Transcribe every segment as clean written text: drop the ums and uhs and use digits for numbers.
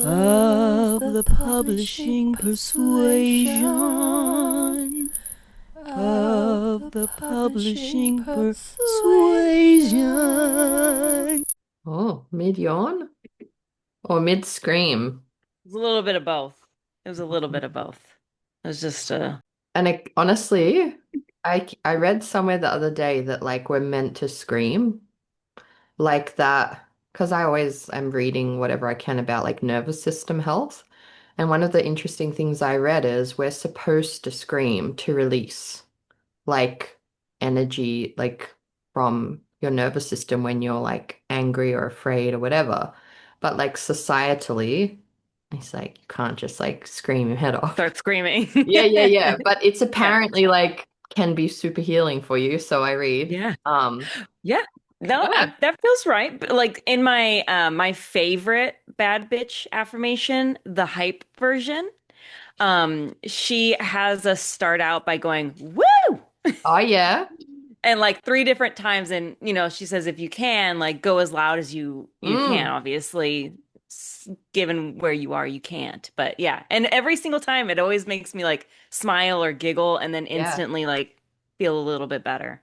of the publishing persuasion, of the publishing persuasion. Oh, mid yawn or mid scream? It was a little bit of both. It was a little bit of both. It was just And honestly, I read somewhere the other day that like we're meant to scream like that because I always am reading whatever I can about like nervous system health. And one of the interesting things I read is we're supposed to scream to release like energy like from your nervous system when you're like angry or afraid or whatever. But like societally, it's like you can't just like scream your head off. start screaming. Yeah, yeah, yeah. But it's Yeah. apparently like can be super healing for you, so I read. Yeah. Yeah. No, Yeah. that feels right. But like in my favorite bad bitch affirmation, the hype version, she has us start out by going, woo! Oh yeah. And like three different times, and she says if you can, like go as loud as you can. Mm. Obviously, given where you are, you can't. But yeah, and every single time, it always makes me like smile or giggle, and then Yeah. instantly like feel a little bit better.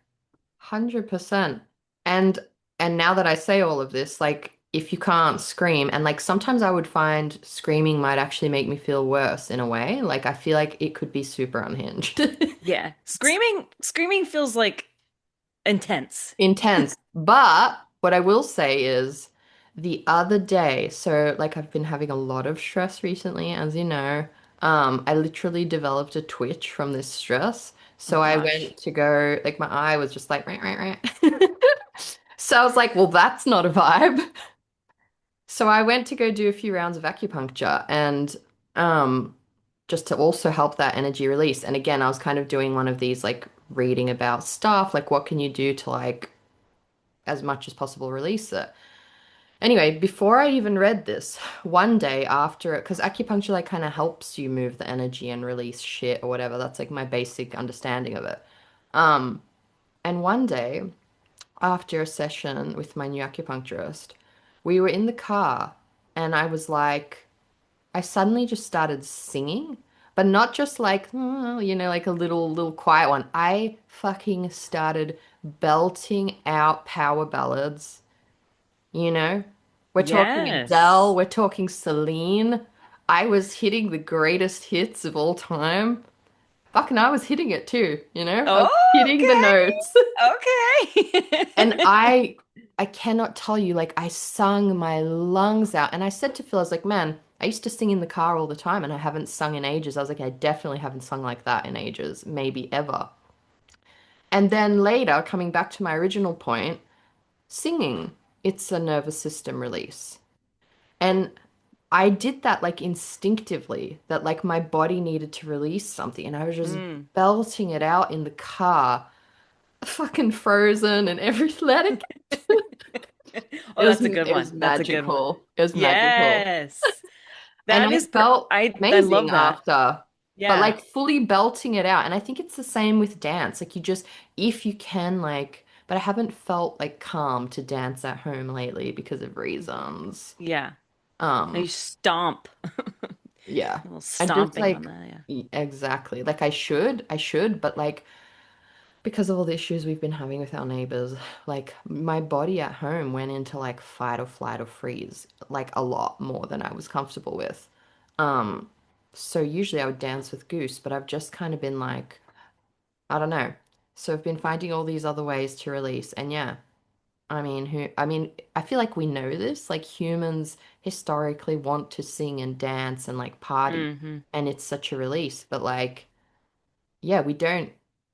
100%. And and now that I say all of this, like if you can't scream, and like sometimes I would find screaming might actually make me feel worse in a way. Like I feel like it could be super unhinged. Yeah, screaming feels like intense. Intense. But what I will say is the other day, so like I've been having a lot of stress recently, as you know. I literally developed a twitch from this stress. Oh So I gosh. went to go, like my eye was just like, right, right, right. So I was like, well, that's not a vibe. So I went to go do a few rounds of acupuncture and um just to also help that energy release. And again, I was kind of doing one of these like reading about stuff, like what can you do to like as much as possible release it. Anyway, before I even read this, one day after it, because acupuncture like kind of helps you move the energy and release shit or whatever. That's like my basic understanding of it. Um, and one day after a session with my new acupuncturist, we were in the car and I was like, I suddenly just started singing, but not just like, like a little quiet one. I fucking started belting out power ballads, you know? We're talking Adele, Yes. we're talking Celine. I was hitting the greatest hits of all time. Fucking, I was hitting it too, you know? I was hitting the Okay. notes. And Okay. I cannot tell you, like I sung my lungs out. And I said to Phil, I was like, man, I used to sing in the car all the time and I haven't sung in ages. I was like, I definitely haven't sung like that in ages, maybe ever. And then later, coming back to my original point, singing, it's a nervous system release. And I did that like instinctively, that like my body needed to release something. And I was just Mm. belting it out in the car, fucking frozen and everything. Oh, that's a good It was one. That's a good one. magical. It was magical. Yes. And That I is felt I amazing love that. after, but Yeah. like fully belting it out. And I think it's the same with dance. Like you just, if you can, like, but I haven't felt like calm to dance at home lately because of reasons. Yeah. You Um, stomp. yeah. A little And just stomping on like, that, yeah. exactly. Like I should, but like, because of all the issues we've been having with our neighbors, like my body at home went into like fight or flight or freeze, like a lot more than I was comfortable with. Um, so usually I would dance with Goose, but I've just kind of been like, I don't know. So I've been finding all these other ways to release. And yeah, I mean, I feel like we know this, like humans historically want to sing and dance and like party, Hmm. and it's such a release, but like yeah,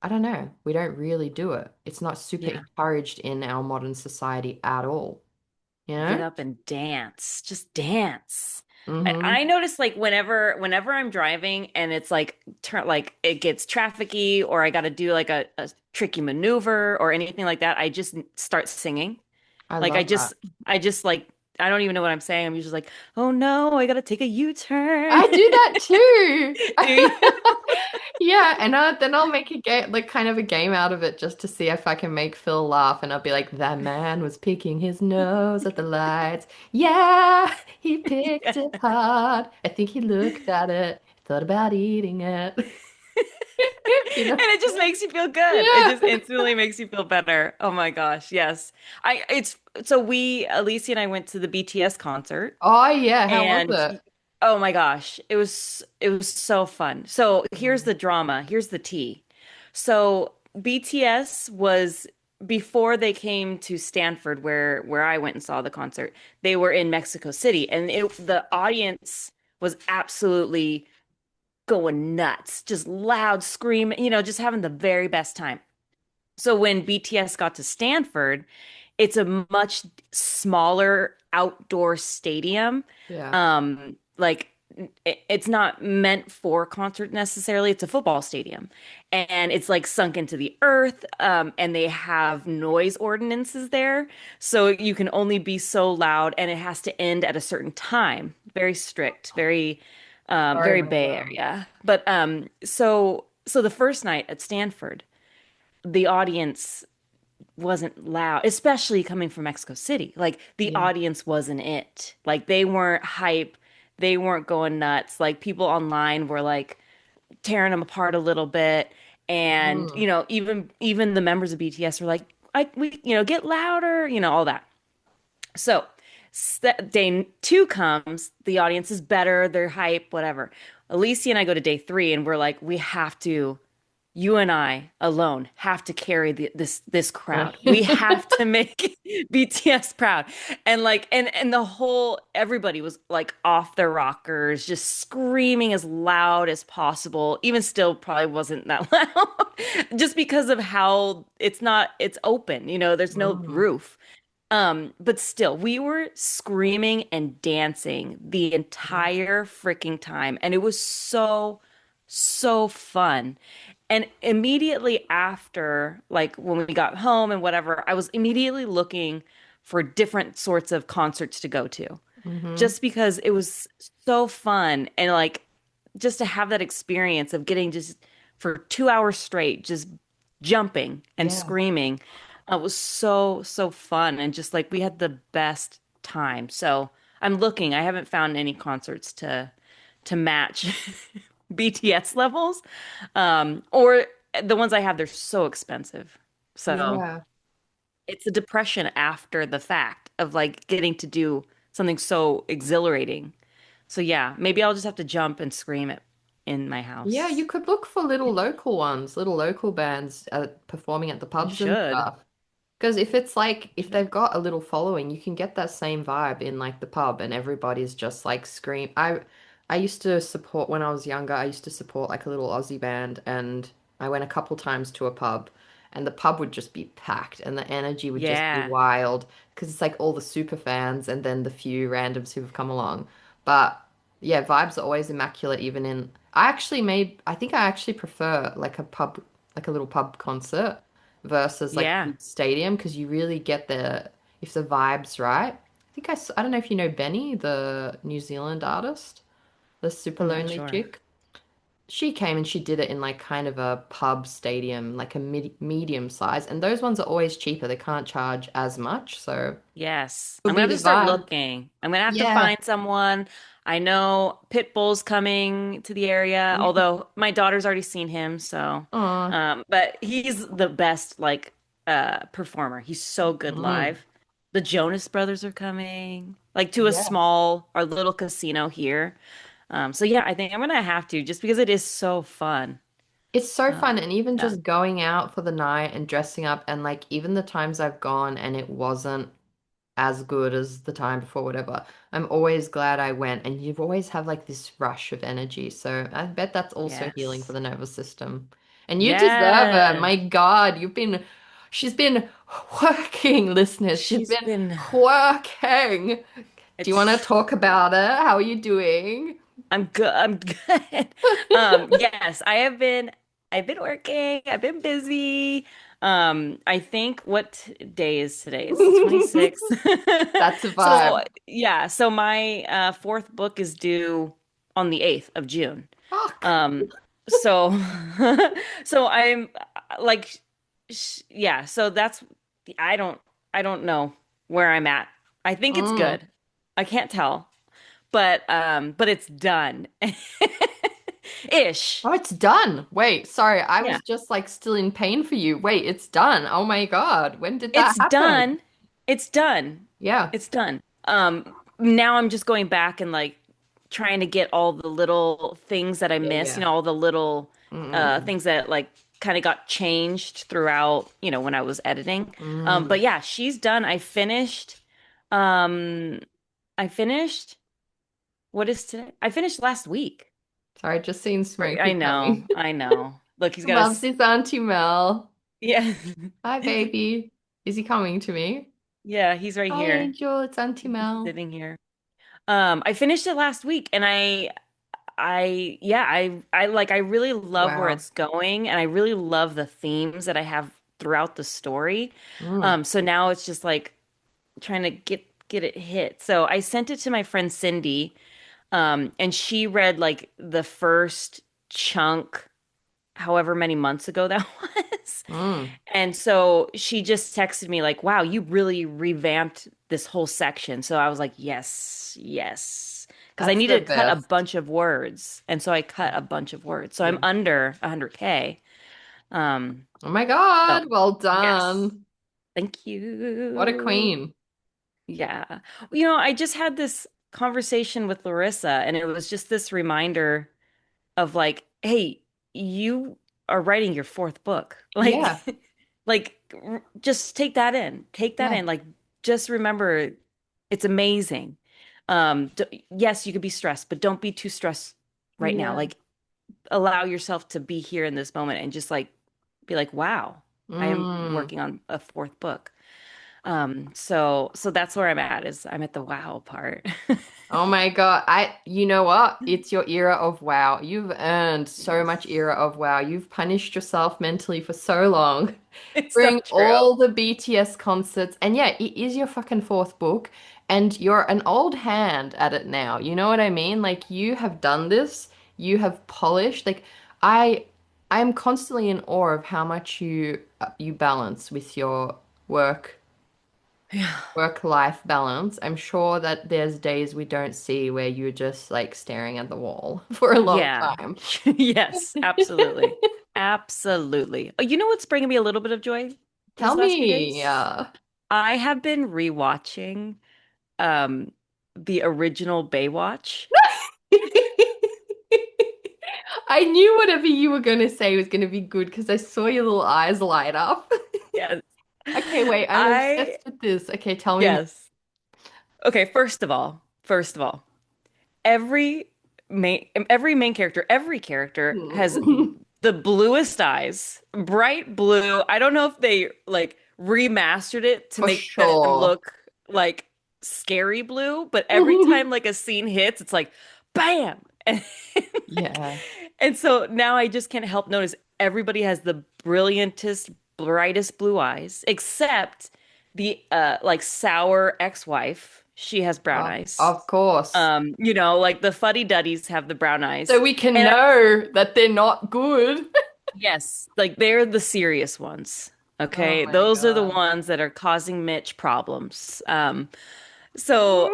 I don't know, we don't really do it. It's not super Yeah. encouraged in our modern society at all, you Get know? up and dance. Just dance. I Mm-hmm. notice like whenever I'm driving and it's like like it gets trafficky or I got to do like a tricky maneuver or anything like that, I just start singing. I Like love that. I just like I don't even know what I'm saying. I'm usually like, oh no, I gotta take a U-turn. I do that too. Do you? Yeah, and then I'll make a game, like kind of a game out of it just to see if I can make Phil laugh. And I'll be like, that man was picking his nose at the lights. Yeah, he picked Yeah. it hard. I think he looked at it, thought about eating it. You And know? it just makes you feel good. It Yeah. just instantly makes you feel better. Oh my gosh, yes. It's so Alicia and I went to the BTS concert Oh yeah, how was and it? oh my gosh, it was so fun. So here's Mm. the drama, here's the tea. So BTS was before they came to Stanford where I went and saw the concert. They were in Mexico City and the audience was absolutely going nuts, just loud screaming, just having the very best time. So when BTS got to Stanford, it's a much smaller outdoor stadium. Yeah. Like it's not meant for concert necessarily. It's a football stadium, and it's like sunk into the earth. And they have noise ordinances there, so you can only be so loud, and it has to end at a certain time. Very strict, Sorry very about Bay that. Area. But so the first night at Stanford, the audience wasn't loud, especially coming from Mexico City. Like the Yeah. audience wasn't it. Like they weren't hype. They weren't going nuts. Like people online were like tearing them apart a little bit. And, Mm. even the members of BTS were like, get louder, all that. So day two comes, the audience is better, they're hype, whatever. Alicia and I go to day three and we're like, you and I alone have to carry this crowd. We have to make BTS proud. And the whole everybody was like off their rockers, just screaming as loud as possible. Even still probably wasn't that loud. Just because of how it's open, there's no Mm. roof. But still, we were screaming and dancing the Yeah. entire freaking time, and it was so, so fun. And immediately after, like when we got home and whatever, I was immediately looking for different sorts of concerts to go to, Mm-hmm. just because it was so fun and like just to have that experience of getting just for 2 hours straight, just jumping and Yeah. screaming. It was so, so fun. And just like we had the best time. So I'm looking, I haven't found any concerts to match BTS levels. Or the ones I have, they're so expensive. So Yeah. it's a depression after the fact of like getting to do something so exhilarating. So yeah, maybe I'll just have to jump and scream it in my Yeah, you house. could look for little local ones, little local bands performing at the I pubs and should. stuff. Because if it's like, if Should. they've got a little following, you can get that same vibe in like the pub and everybody's just like scream. I used to support when I was younger, I used to support like a little Aussie band and I went a couple times to a pub and the pub would just be packed and the energy would just be Yeah. wild because it's like all the super fans and then the few randoms who've come along. But yeah, vibes are always immaculate even in I think I actually prefer like a pub like a little pub concert versus like a Yeah. big stadium because you really get if the vibe's right. I don't know if you know Benny, the New Zealand artist, the super I'm not lonely sure. chick. She came and she did it in like kind of a pub stadium, like a medium size, and those ones are always cheaper. They can't charge as much, so Yes. it would I'm gonna be have the to start vibe. looking. I'm gonna have to Yeah. find someone. I know Pitbull's coming to the area, although my daughter's already seen him, so Oh, but he's the best like performer. He's so good mm, live. The Jonas Brothers are coming, like to yeah. our little casino here. So yeah, I think I'm gonna have to just because it is so fun. It's so fun, Um, and even yeah. just going out for the night and dressing up, and like even the times I've gone and it wasn't as good as the time before, whatever. I'm always glad I went, and you've always have like this rush of energy. So I bet that's also healing for Yes. the nervous system. And you deserve it. Yes. My God, she's been working, listeners. She's She's been been working. Do you want to it's talk about it? How are you doing? I'm good. I'm good. Yes, I've been working. I've been busy. I think what day is today? It's the 26th. That's a So vibe. yeah, so my fourth book is due on the 8th of June. Fuck. Um, so so I'm like yeah, so that's I don't I don't know where I'm at. I think it's Mm. good. I can't tell, but it's done. Ish. Oh, it's done. Wait, sorry. I Yeah. was just like still in pain for you. Wait, it's done. Oh my God. When did that It's happen? done. It's done. Yeah. It's done. Now I'm just going back and like trying to get all the little things that I Yeah, missed, yeah. all the little Mm, things that like kind of got changed throughout, when I was editing. But mm. yeah, she's done. Um I finished what is today? I finished last week. Sorry, just seen Right, I Smokey know. coming. I know. Look, he's got Loves his Auntie Mel. yeah. Hi, baby. Is he coming to me? Yeah, he's right Hi, here. Angel. It's Auntie He's Mel. sitting here. I finished it last week and yeah, I really love where Wow. it's going and I really love the themes that I have throughout the story. Mm. So now it's just like trying to get it hit. So I sent it to my friend Cindy, and she read like the first chunk however many months ago that was. Mm. And so she just texted me like, "Wow, you really revamped this whole section." So I was like, "Yes, yes." Because I That's the needed to cut a best. bunch of words. And so I cut a bunch of words. So I'm Yeah. under 100K. Um, Oh my so God. Well yes. done. Thank What a you. queen. Yeah. I just had this conversation with Larissa and it was just this reminder of like, hey, you are writing your fourth book. Like, Yeah. just take that in. Take that Yeah. in. Like, just remember it's amazing. Yes, you could be stressed, but don't be too stressed right now. Yeah. Like, allow yourself to be here in this moment and just like be like, wow, I am Mm. working on a fourth book. So that's where I'm at is I'm at the wow part. Oh my God. You know what? It's your era of WoW. You've earned so much Yes. era of WoW. You've punished yourself mentally for so long. It's so Bring true. all the BTS concerts. And yeah, it is your fucking fourth book. And you're an old hand at it now. You know what I mean? Like you have done this. You have polished. Like I I am constantly in awe of how much you balance with your work Yeah. work-life balance. I'm sure that there's days we don't see where you're just like staring at the wall for a long Yeah. time. Yes, absolutely. Absolutely. Oh, you know what's bringing me a little bit of joy Tell these last few me, days? I have been rewatching um the original Baywatch. I knew whatever you were going to say was going to be good because I saw your little eyes light up. Yes. Okay, wait, I'm I obsessed with this. Okay, tell me more. yes. Okay, first of all, every main character, every character has the bluest eyes, bright blue. I don't know if they like remastered it to For make them sure. look like scary blue, but every time like a scene hits, it's like bam. And, Yeah. and so now I just can't help notice everybody has the brilliantest, brightest blue eyes, except the like sour ex-wife. She has brown eyes. Of course. Like the fuddy-duddies have the brown So eyes. we can And know that they're not good. yes, like they're the serious ones. Oh Okay. my Those are the God. ones that are causing Mitch problems. So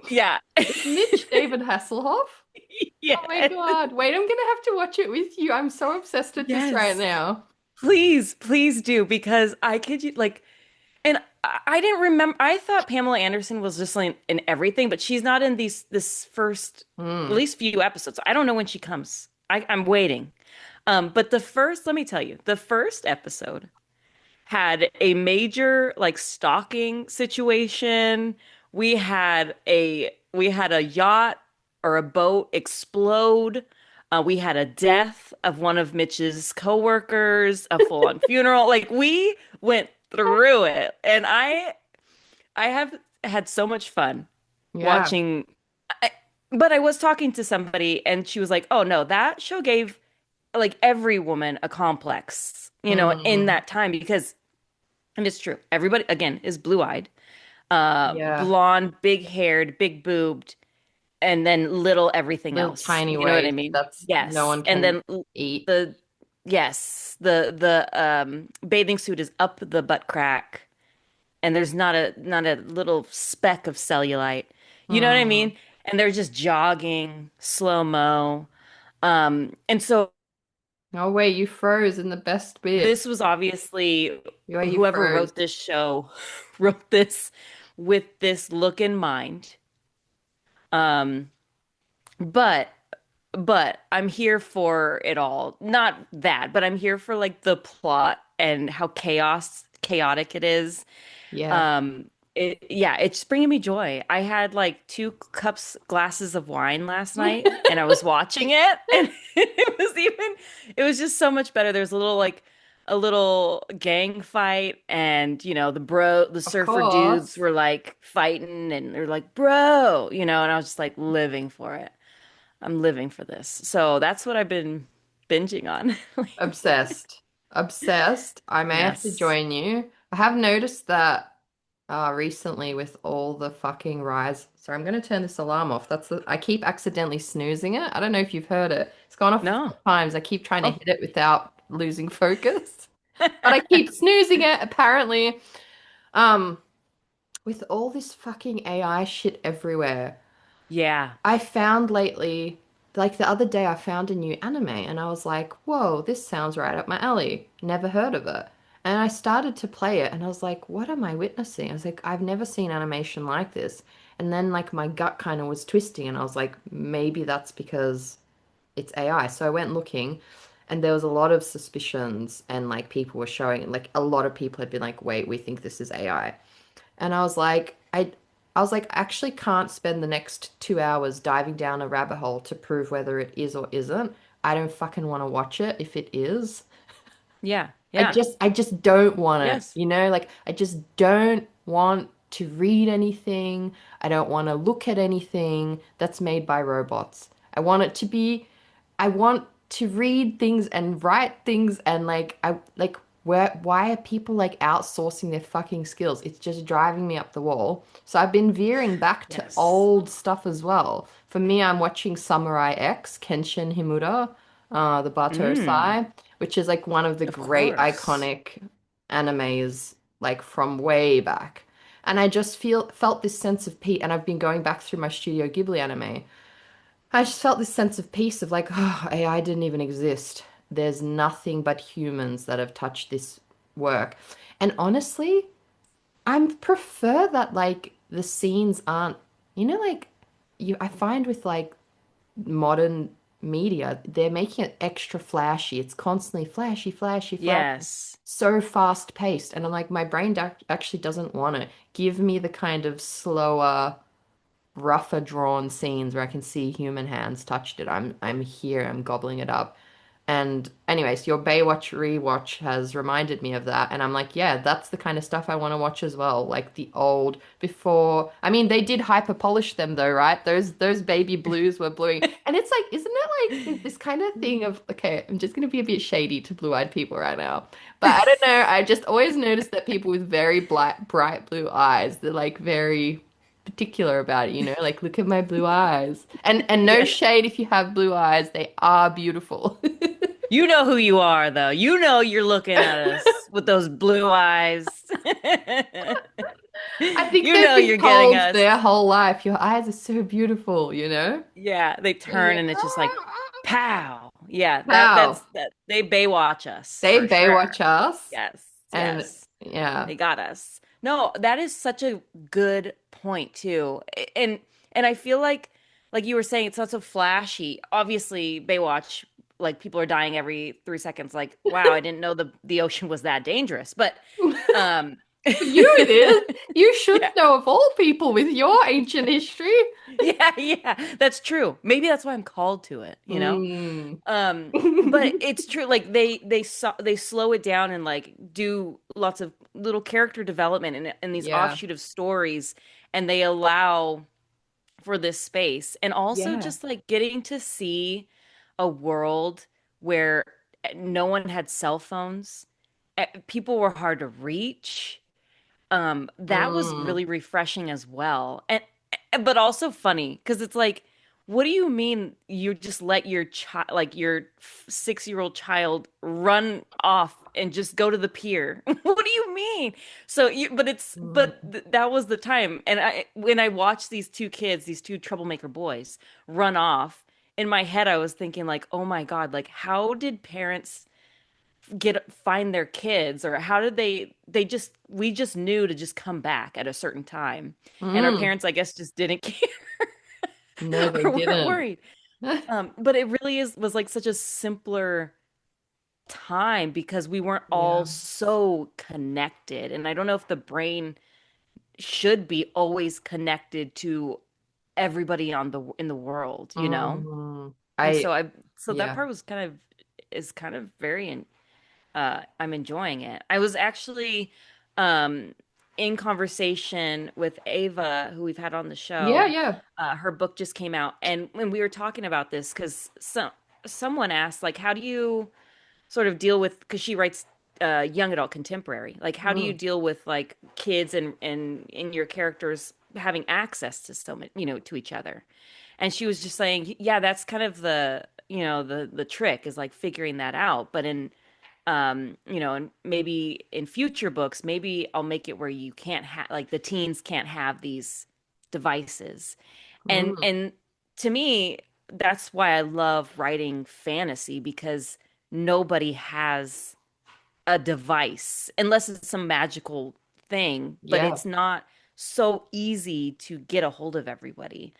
yeah. Is Mitch David Hasselhoff? Oh my Yes. God. Wait, I'm gonna have to watch it with you. I'm so obsessed with this right Yes. now. Please, please do because I could like and I didn't remember I thought Pamela Anderson was just like in everything, but she's not in this first at Hmm. least few episodes. I don't know when she comes. I'm waiting. But let me tell you, the first episode had a major like stalking situation. We had a yacht or a boat explode. We had a death of one of Mitch's coworkers, a full-on funeral. Like we went through it, and I have had so much fun Yeah. watching. I, but I was talking to somebody, and she was like, "Oh no, that show gave like every woman a complex in Mm, that time because, and it's true, everybody again is blue-eyed, yeah. blonde, big haired, big boobed, and then little everything Little else. tiny You know what I waist mean? that's no Yes. one And can then eat. the yes, the bathing suit is up the butt crack and there's not a little speck of cellulite. You know what I Mm. mean? And they're just jogging slow-mo. And so Oh wait, you froze in the best bit. this was obviously Yeah, you whoever froze. wrote this show wrote this with this look in mind. Um, but I'm here for it all. Not that, but I'm here for like the plot and how chaotic it is. Yeah. Um, yeah, it's bringing me joy. I had like glasses of wine last night and I was watching it and it was just so much better. There's a little gang fight and the Of surfer dudes course. were like fighting and they're like, bro, and I was just like living for it. I'm living for this. So that's what I've been binging on. Obsessed. Obsessed. I may have to Yes. join you. I have noticed that recently with all the fucking rise. Sorry, I'm going to turn this alarm off. I keep accidentally snoozing it. I don't know if you've heard it. It's gone off a No. few times. I keep trying to Oh. hit it without losing focus. But I keep snoozing it apparently. Um, with all this fucking AI shit everywhere. Yeah. I found lately, like the other day, I found a new anime and I was like, whoa, this sounds right up my alley. Never heard of it. And I started to play it and I was like, what am I witnessing? I was like, I've never seen animation like this. And then, like, my gut kind of was twisting and I was like, maybe that's because it's AI. So I went looking and there was a lot of suspicions and, like, people were showing, like, a lot of people had been like, wait, we think this is AI. And I was like, I actually can't spend the next 2 hours diving down a rabbit hole to prove whether it is or isn't. I don't fucking want to watch it if it is. Yeah. Yeah. I just don't want it, Yes. Like I just don't want to read anything. I don't want to look at anything that's made by robots. I want it to be I want to read things and write things and why are people like outsourcing their fucking skills? It's just driving me up the wall. So I've been veering back to Yes. old stuff as well. For me, I'm watching Samurai X, Kenshin Himura, the Bato Mm, Sai, which is like one of the of great course. iconic animes like from way back. And I just felt this sense of peace, and I've been going back through my Studio Ghibli anime. I just felt this sense of peace of like, oh, AI didn't even exist. There's nothing but humans that have touched this work. And honestly, I prefer that like the scenes aren't, like I find with like modern media, they're making it extra flashy. It's constantly flashy, flashy, flashy, Yes. so fast paced. And I'm like, my brain actually doesn't want it. Give me the kind of slower, rougher drawn scenes where I can see human hands touched it. I'm here, I'm gobbling it up. And anyways, your Baywatch rewatch has reminded me of that. And I'm like, yeah, that's the kind of stuff I want to watch as well. Like the old before. I mean, they did hyper polish them though, right? Those baby blues were bluing. And it's like, isn't it like this kind of thing of, okay, I'm just gonna be a bit shady to blue-eyed people right now. But I don't know, I just always noticed that people with very bright blue eyes, they're like very particular about it, Like look at my blue eyes. And no Yes. shade if you have blue eyes, they are beautiful. You know who you are, though. You know you're looking at us with those blue eyes. I think You they've know been you're getting told us. their whole life, your eyes are so beautiful? Yeah, they They're turn like, and it's just like pow. Yeah, wow. that they Baywatch us They for Baywatch sure. us. Yes, And yes. yeah, They got us. No, that is such a good point too. And I feel like you were saying it's not so flashy. Obviously, Baywatch, like people are dying every 3 seconds. Like, wow, I didn't know the ocean was that dangerous. But um for you it is. You should yeah. know of all people with your ancient history. Yeah, yeah, that's true. Maybe that's why I'm called to it. Mm. But it's true. Like they slow it down and like do lots of little character development and these Yeah. offshoot of stories, and they allow for this space, and also Yeah. just like getting to see a world where no one had cell phones. people were hard to reach. That was Mm, really refreshing as well. And but also funny because it's like, what do you mean you just let your child, like your 6-year-old child, run off and just go to the pier? What do you mean? So you, but it's, but mm, th that was the time. And when I watched these two kids, these two troublemaker boys run off, in my head, I was thinking like, oh my God, like how did parents get find their kids, or how did they just, we just knew to just come back at a certain time, and our mm. parents, I guess, just didn't care No, they or weren't didn't. worried. But it really is was like such a simpler time because we weren't all Yeah. so connected, and I don't know if the brain should be always connected to everybody on the in the world, you know. Mm. And I, so that yeah. part was kind of, is kind of very, I'm enjoying it. I was actually um, in conversation with Ava, who we've had on the Yeah, show. yeah. Her book just came out, and when we were talking about this, because someone asked, like, how do you sort of deal with, because she writes young adult contemporary, like, how do you Mm, deal with like kids and in your characters having access to so many, to each other? And she was just saying, yeah, that's kind of the, the trick is like figuring that out. But in and maybe in future books, maybe I'll make it where you can't have, like, the teens can't have these devices. mm. And to me, that's why I love writing fantasy, because nobody has a device unless it's some magical thing, but Yeah. it's not so easy to get a hold of everybody.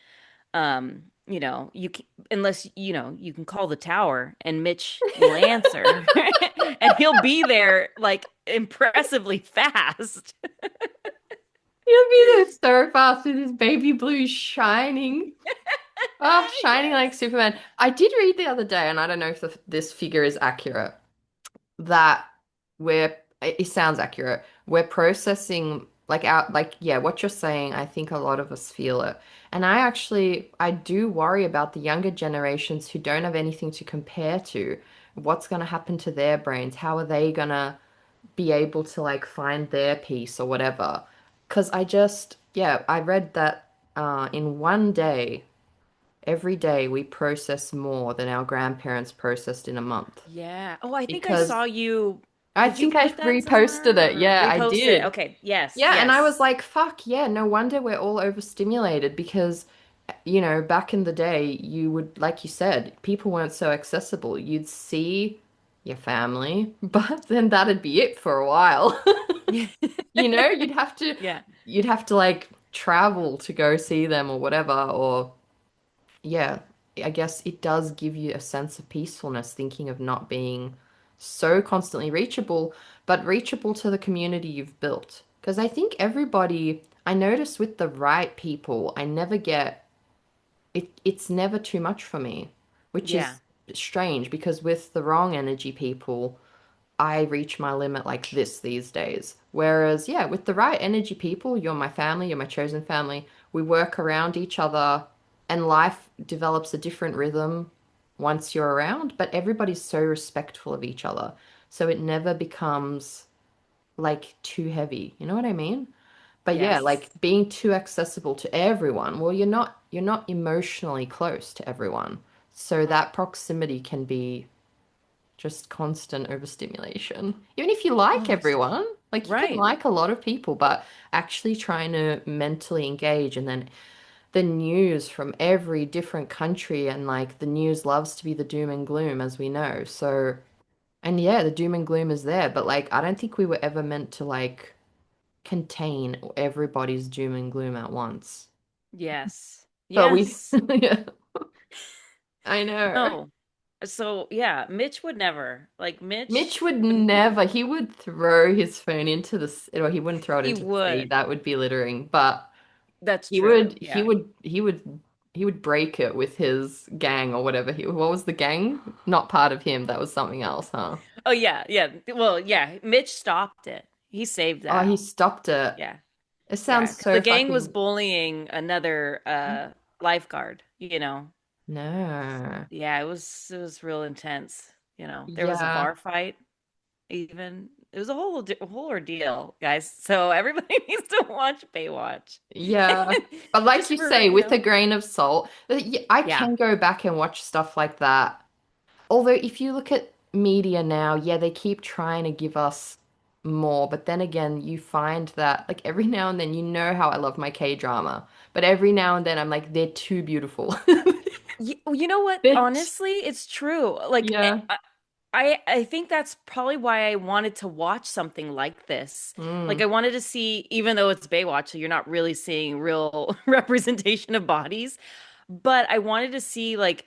You can, unless, you can call the tower and Mitch will answer and he'll be there like impressively fast. He'll be there so fast with his baby blue shining. Oh, shining Yes. like Superman. I did read the other day, and I don't know if this figure is accurate, that it sounds accurate. We're processing like out like yeah, what you're saying, I think a lot of us feel it. And I do worry about the younger generations who don't have anything to compare to. What's going to happen to their brains? How are they going to be able to like find their peace or whatever? Because yeah, I read that in one day, every day we process more than our grandparents processed in a month. Yeah. Oh, I think I Because saw you. I Did you think I put that reposted it. somewhere or Yeah, I repost it? did. Okay. Yes. Yeah, and I was Yes. like, fuck, yeah, no wonder we're all overstimulated because, back in the day, you would, like you said, people weren't so accessible. You'd see your family, but then that'd be it for a while. You know, Yeah. you'd have to like travel to go see them or whatever, or yeah, I guess it does give you a sense of peacefulness thinking of not being so constantly reachable, but reachable to the community you've built. Because I think I notice with the right people, I never get it's never too much for me, which Yeah. is strange because with the wrong energy people, I reach my limit like this these days. Whereas, yeah, with the right energy people, you're my family, you're my chosen family. We work around each other, and life develops a different rhythm once you're around, but everybody's so respectful of each other. So it never becomes like too heavy. You know what I mean? But yeah, like Yes. being too accessible to everyone. Well, you're not emotionally close to everyone. So that proximity can be just constant overstimulation. Even if you Oh, like that's everyone, like you can right. like a lot of people, but actually trying to mentally engage and then the news from every different country and like the news loves to be the doom and gloom as we know. So, and yeah, the doom and gloom is there, but like I don't think we were ever meant to like contain everybody's doom and gloom at once. Yes. But we, Yes. yeah, I know. No. So yeah, Mitch would never. Like Mitch Mitch would would, never, he would throw his phone into or he wouldn't throw it he into the sea. would. That would be littering. But That's he true. would, he Yeah. would, he would, he would break it with his gang or whatever. What was the gang? Not part of him. That was something else, huh? Oh yeah, yeah. Well, yeah, Mitch stopped it. He saved Oh, he that. stopped it. Yeah. It Yeah, sounds because the so gang was fucking, bullying another lifeguard, you know. no. Yeah, it was real intense, you know. There was a Yeah. bar fight even. It was a whole ordeal, guys. So everybody needs to watch Baywatch. Yeah. But like Just you for, say, with a grain of salt, I yeah. can go back and watch stuff like that. Although if you look at media now, yeah, they keep trying to give us more, but then again, you find that like every now and then, you know how I love my K-drama, but every now and then I'm like, they're too beautiful. You know what? They're t- Honestly, it's true. Like yeah. I think that's probably why I wanted to watch something like this. Like Mm. I wanted to see, even though it's Baywatch, so you're not really seeing real representation of bodies, but I wanted to see like,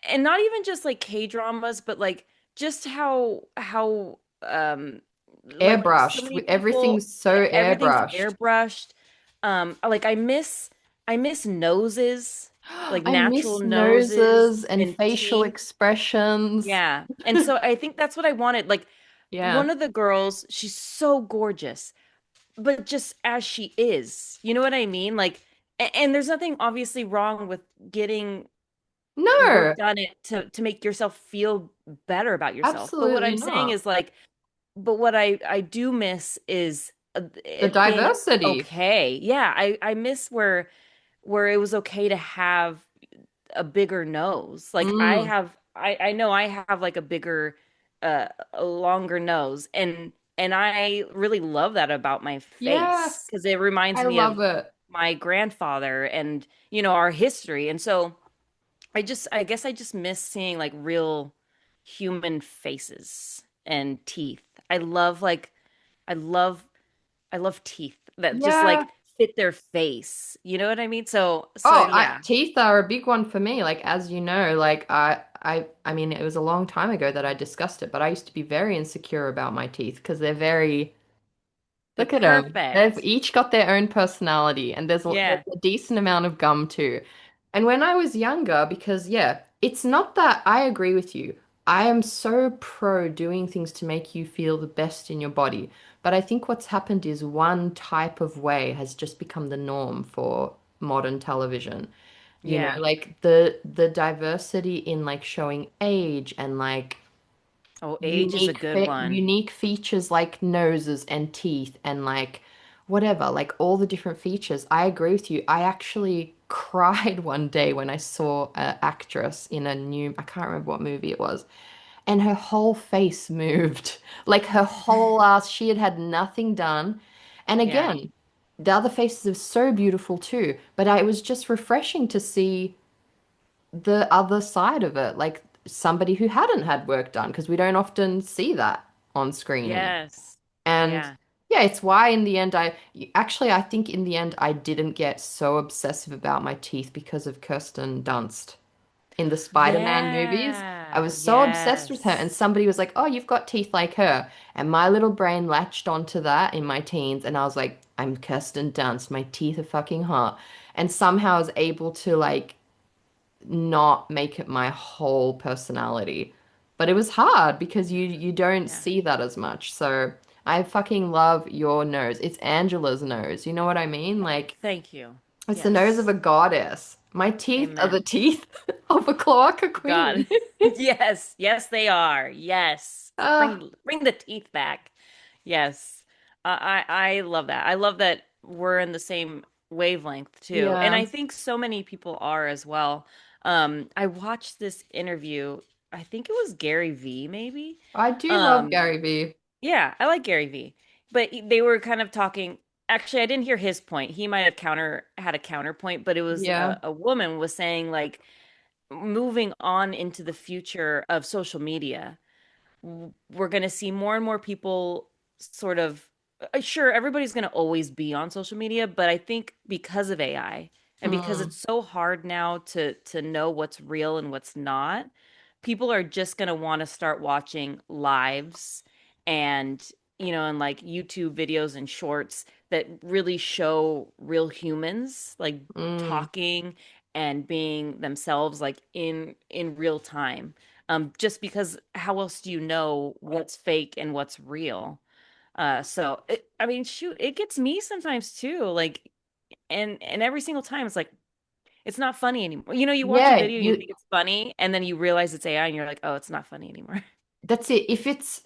and not even just like K-dramas, but like just how like so Airbrushed. many people, Everything's so everything's airbrushed. airbrushed. Like I miss noses, like I natural miss noses noses and and facial teeth. expressions. Yeah. And so I think that's what I wanted. Like Yeah. one of the girls, she's so gorgeous, but just as she is. You know what I mean? Like and there's nothing obviously wrong with getting No, work done it to make yourself feel better about yourself. But what absolutely I'm saying not. is like but what I do miss is The it being diversity. okay. Yeah, I miss where it was okay to have a bigger nose. Like Mm. I know I have like a longer nose and I really love that about my face Yes, because it reminds I me love of it. my grandfather and our history. And so I guess I just miss seeing like real human faces and teeth. I love I love teeth that just Yeah. like fit their face. You know what I mean? So Oh, yeah. teeth are a big one for me. Like as you know, like I mean, it was a long time ago that I discussed it, but I used to be very insecure about my teeth because they're very. They're Look at them. They've perfect. each got their own personality, and there's Yeah. a decent amount of gum too. And when I was younger, because yeah, it's not that I agree with you. I am so pro doing things to make you feel the best in your body. But I think what's happened is one type of way has just become the norm for modern television. You know, Yeah. like the diversity in like showing age and like Oh, age is a good one. unique features like noses and teeth and like whatever, like all the different features. I agree with you. I actually cried one day when I saw an actress in a new, I can't remember what movie it was, and her whole face moved. Like her whole ass, she had had nothing done. And Yeah. again, the other faces are so beautiful too, but it was just refreshing to see the other side of it, like somebody who hadn't had work done, because we don't often see that on screen anymore. Yes. And Yeah. yeah, it's why in the end I think in the end I didn't get so obsessive about my teeth because of Kirsten Dunst in the Spider-Man movies. I Yeah. was so obsessed with her, and Yes. somebody was like, "Oh, you've got teeth like her." And my little brain latched onto that in my teens, and I was like, "I'm Kirsten Dunst. My teeth are fucking hot." And somehow I was able to like not make it my whole personality. But it was hard because you don't Yeah. see that as much. So I fucking love your nose. It's Angela's nose. You know what I mean? Like Thank you. it's the nose of Yes. a goddess. My teeth are the Amen. teeth of a cloaca queen. God. Yes. Yes, they are. Yes. Ah, Bring the teeth back. Yes. I love that. I love that we're in the same wavelength too. And yeah. I think so many people are as well. I watched this interview. I think it was Gary V, maybe. I do love Um, Gary Vee. yeah, I like Gary V. But they were kind of talking. Actually, I didn't hear his point. He might have had a counterpoint, but it was Yeah. a woman was saying like moving on into the future of social media, we're going to see more and more people sort of sure everybody's going to always be on social media, but I think because of AI and because Hmm. it's so hard now to know what's real and what's not, people are just going to want to start watching lives and and like YouTube videos and shorts that really show real humans like Mm. talking and being themselves like in real time, just because how else do you know what's fake and what's real? I mean, shoot, it gets me sometimes too. Like, and every single time it's like it's not funny anymore. You watch a Yeah, video and you you think it's funny, and then you realize it's AI, and you're like, oh, it's not funny anymore. that's it. If it's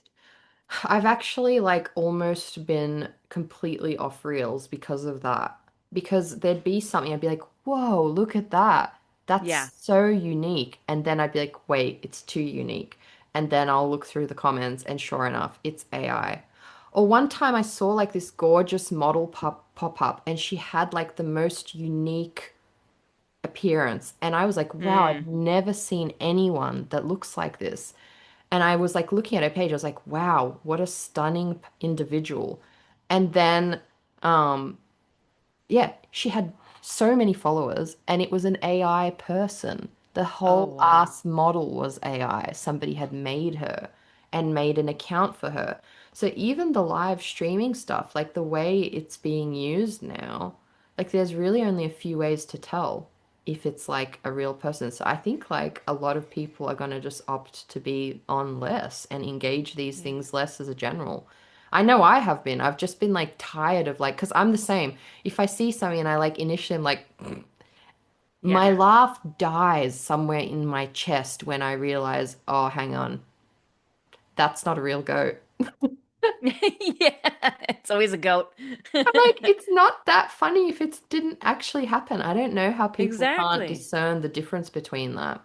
I've actually like almost been completely off reels because of that. Because there'd be something I'd be like, whoa, look at that. That's Yeah. so unique. And then I'd be like, wait, it's too unique. And then I'll look through the comments and sure enough, it's AI. Or one time I saw like this gorgeous model pop up and she had like the most unique appearance. And I was like, wow, I've Mm. never seen anyone that looks like this. And I was like looking at her page, I was like, wow, what a stunning individual. And then, um, yeah, she had so many followers and it was an AI person. The Oh, whole wow. ass model was AI. Somebody had made her and made an account for her. So even the live streaming stuff, like the way it's being used now, like there's really only a few ways to tell if it's like a real person. So I think like a lot of people are going to just opt to be on less and engage these Yeah. things less as a general. I know I have been. I've just been like tired of like, because I'm the same. If I see something and I like initially am like, Yeah. my laugh dies somewhere in my chest when I realize, oh, hang on, that's not a real goat. Yeah. It's always a goat. I'm like, it's not that funny if it didn't actually happen. I don't know how people can't Exactly. discern the difference between that.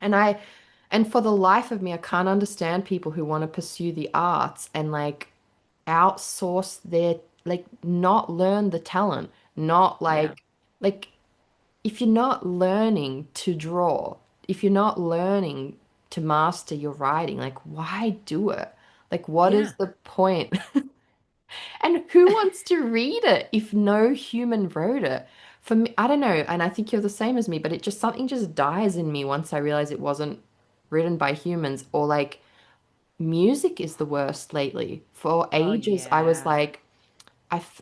And and for the life of me, I can't understand people who want to pursue the arts and like outsource their, like, not learn the talent, not Yeah. like, if you're not learning to draw, if you're not learning to master your writing, like, why do it? Like, what is Yeah. the point? And who wants to read it if no human wrote it? For me, I don't know, and I think you're the same as me, but it just something just dies in me once I realize it wasn't written by humans, or like music is the worst lately. For Oh, ages, I was yeah. like,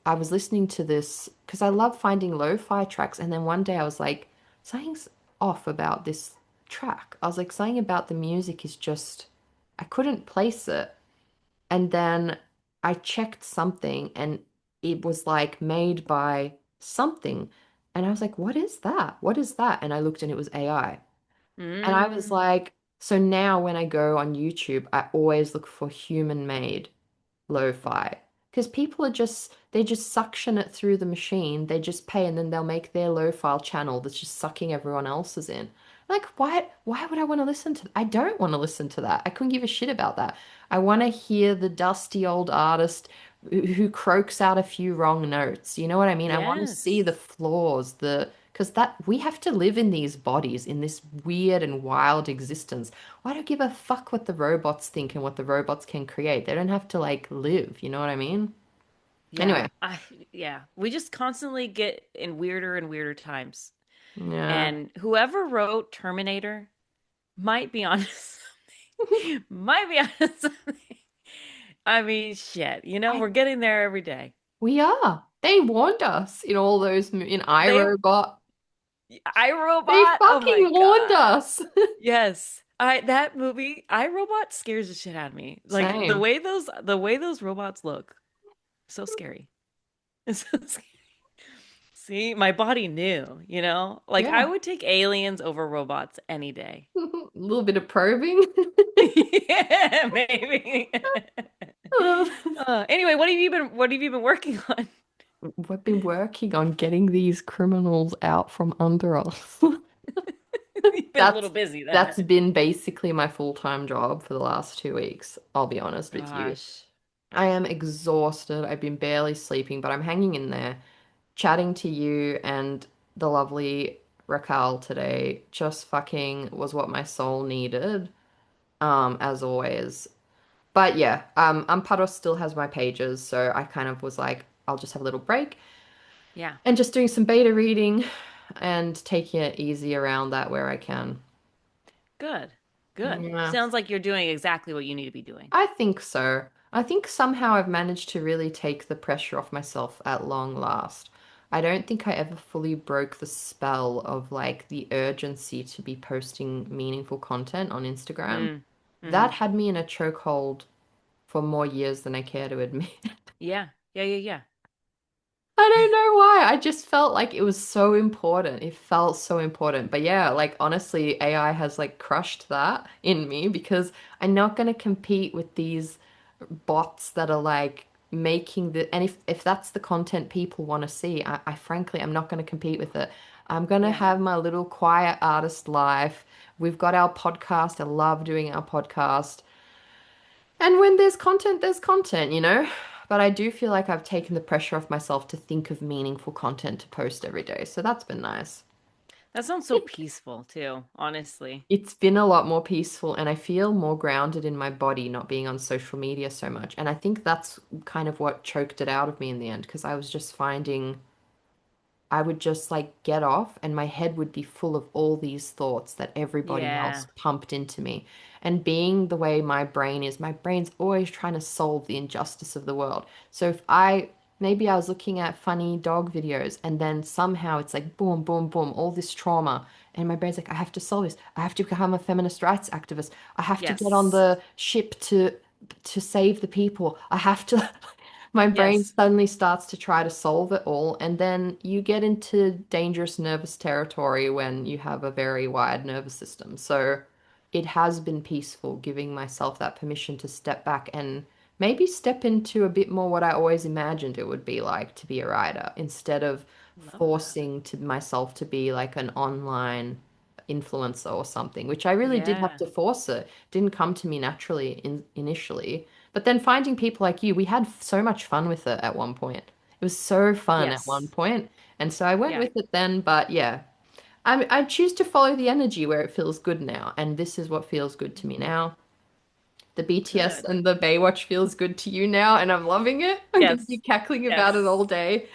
I was listening to this because I love finding lo-fi tracks, and then one day I was like, something's off about this track. I was like, something about the music is just, I couldn't place it. And then I checked something and it was like made by something. And I was like, what is that? What is that? And I looked and it was AI. And I was Mm. like, so now when I go on YouTube, I always look for human made lo-fi. Because people are just, they just suction it through the machine. They just pay and then they'll make their lo-fi channel that's just sucking everyone else's in. Like, why would I want to listen to I don't want to listen to that. I couldn't give a shit about that. I want to hear the dusty old artist who croaks out a few wrong notes. You know what I mean? I want to see the Yes. flaws, the because that we have to live in these bodies in this weird and wild existence. I don't give a fuck what the robots think and what the robots can create. They don't have to like live, you know what I mean? Yeah. Anyway, Yeah. We just constantly get in weirder and weirder times. yeah. And whoever wrote Terminator might be onto something. Might be onto something. I mean, shit. I We're getting there every day. we are. They warned us in all those in They iRobot. They iRobot. Oh my fucking warned God. us. Yes. I that movie, iRobot scares the shit out of me. Like Same. the way those robots look, so scary. It's so scary. See, my body knew. Like I Yeah. would take aliens over robots any day. A little bit of probing. Yeah, maybe. Anyway, what have you been working on? We've been working on getting these criminals out from under us. You've been a That's little busy then. that's been basically my full-time job for the last 2 weeks. I'll be honest with you. Gosh. I am exhausted. I've been barely sleeping, but I'm hanging in there, chatting to you and the lovely Raquel today. Just fucking was what my soul needed, as always. But yeah, Amparo still has my pages, so I kind of was like, I'll just have a little break Yeah. and just doing some beta reading and taking it easy around that where I can. Good. Good. Yeah. Sounds like you're doing exactly what you need to be doing. I think so. I think somehow I've managed to really take the pressure off myself at long last. I don't think I ever fully broke the spell of like the urgency to be posting meaningful content on Instagram. Mm. That Hmm. had me in a chokehold for more years than I care to admit. Yeah. Yeah, yeah, yeah. I don't know why. I just felt like it was so important. It felt so important. But yeah, like honestly, AI has like crushed that in me because I'm not going to compete with these. bots that are like making the, and if that's the content people want to see, I frankly I'm not going to compete with it. I'm going to Yeah. have my little quiet artist life. We've got our podcast. I love doing our podcast. And when there's content, you know? But I do feel like I've taken the pressure off myself to think of meaningful content to post every day. So that's been nice. That sounds so peaceful too, honestly. It's been a lot more peaceful and I feel more grounded in my body not being on social media so much. And I think that's kind of what choked it out of me in the end because I was just finding I would just like get off and my head would be full of all these thoughts that everybody else Yeah. pumped into me. And being the way my brain is, my brain's always trying to solve the injustice of the world. So if I maybe I was looking at funny dog videos and then somehow it's like boom, boom, boom, all this trauma. And my brain's like, I have to solve this. I have to become a feminist rights activist. I have to get on Yes. the ship to save the people. I have to my brain Yes. suddenly starts to try to solve it all, and then you get into dangerous nervous territory when you have a very wide nervous system. So it has been peaceful, giving myself that permission to step back and maybe step into a bit more what I always imagined it would be like to be a writer, instead of Love that. forcing to myself to be like an online influencer or something, which I really did have Yeah. to force it. Didn't come to me naturally initially. But then finding people like you, we had so much fun with it at one point. It was so fun at one Yes. point. And so I went Yeah. with it then, but yeah. I choose to follow the energy where it feels good now, and this is what feels good to me now. The BTS Good. and the Baywatch feels good to you now, and I'm loving it. I'm going to be Yes. cackling about it Yes. all day.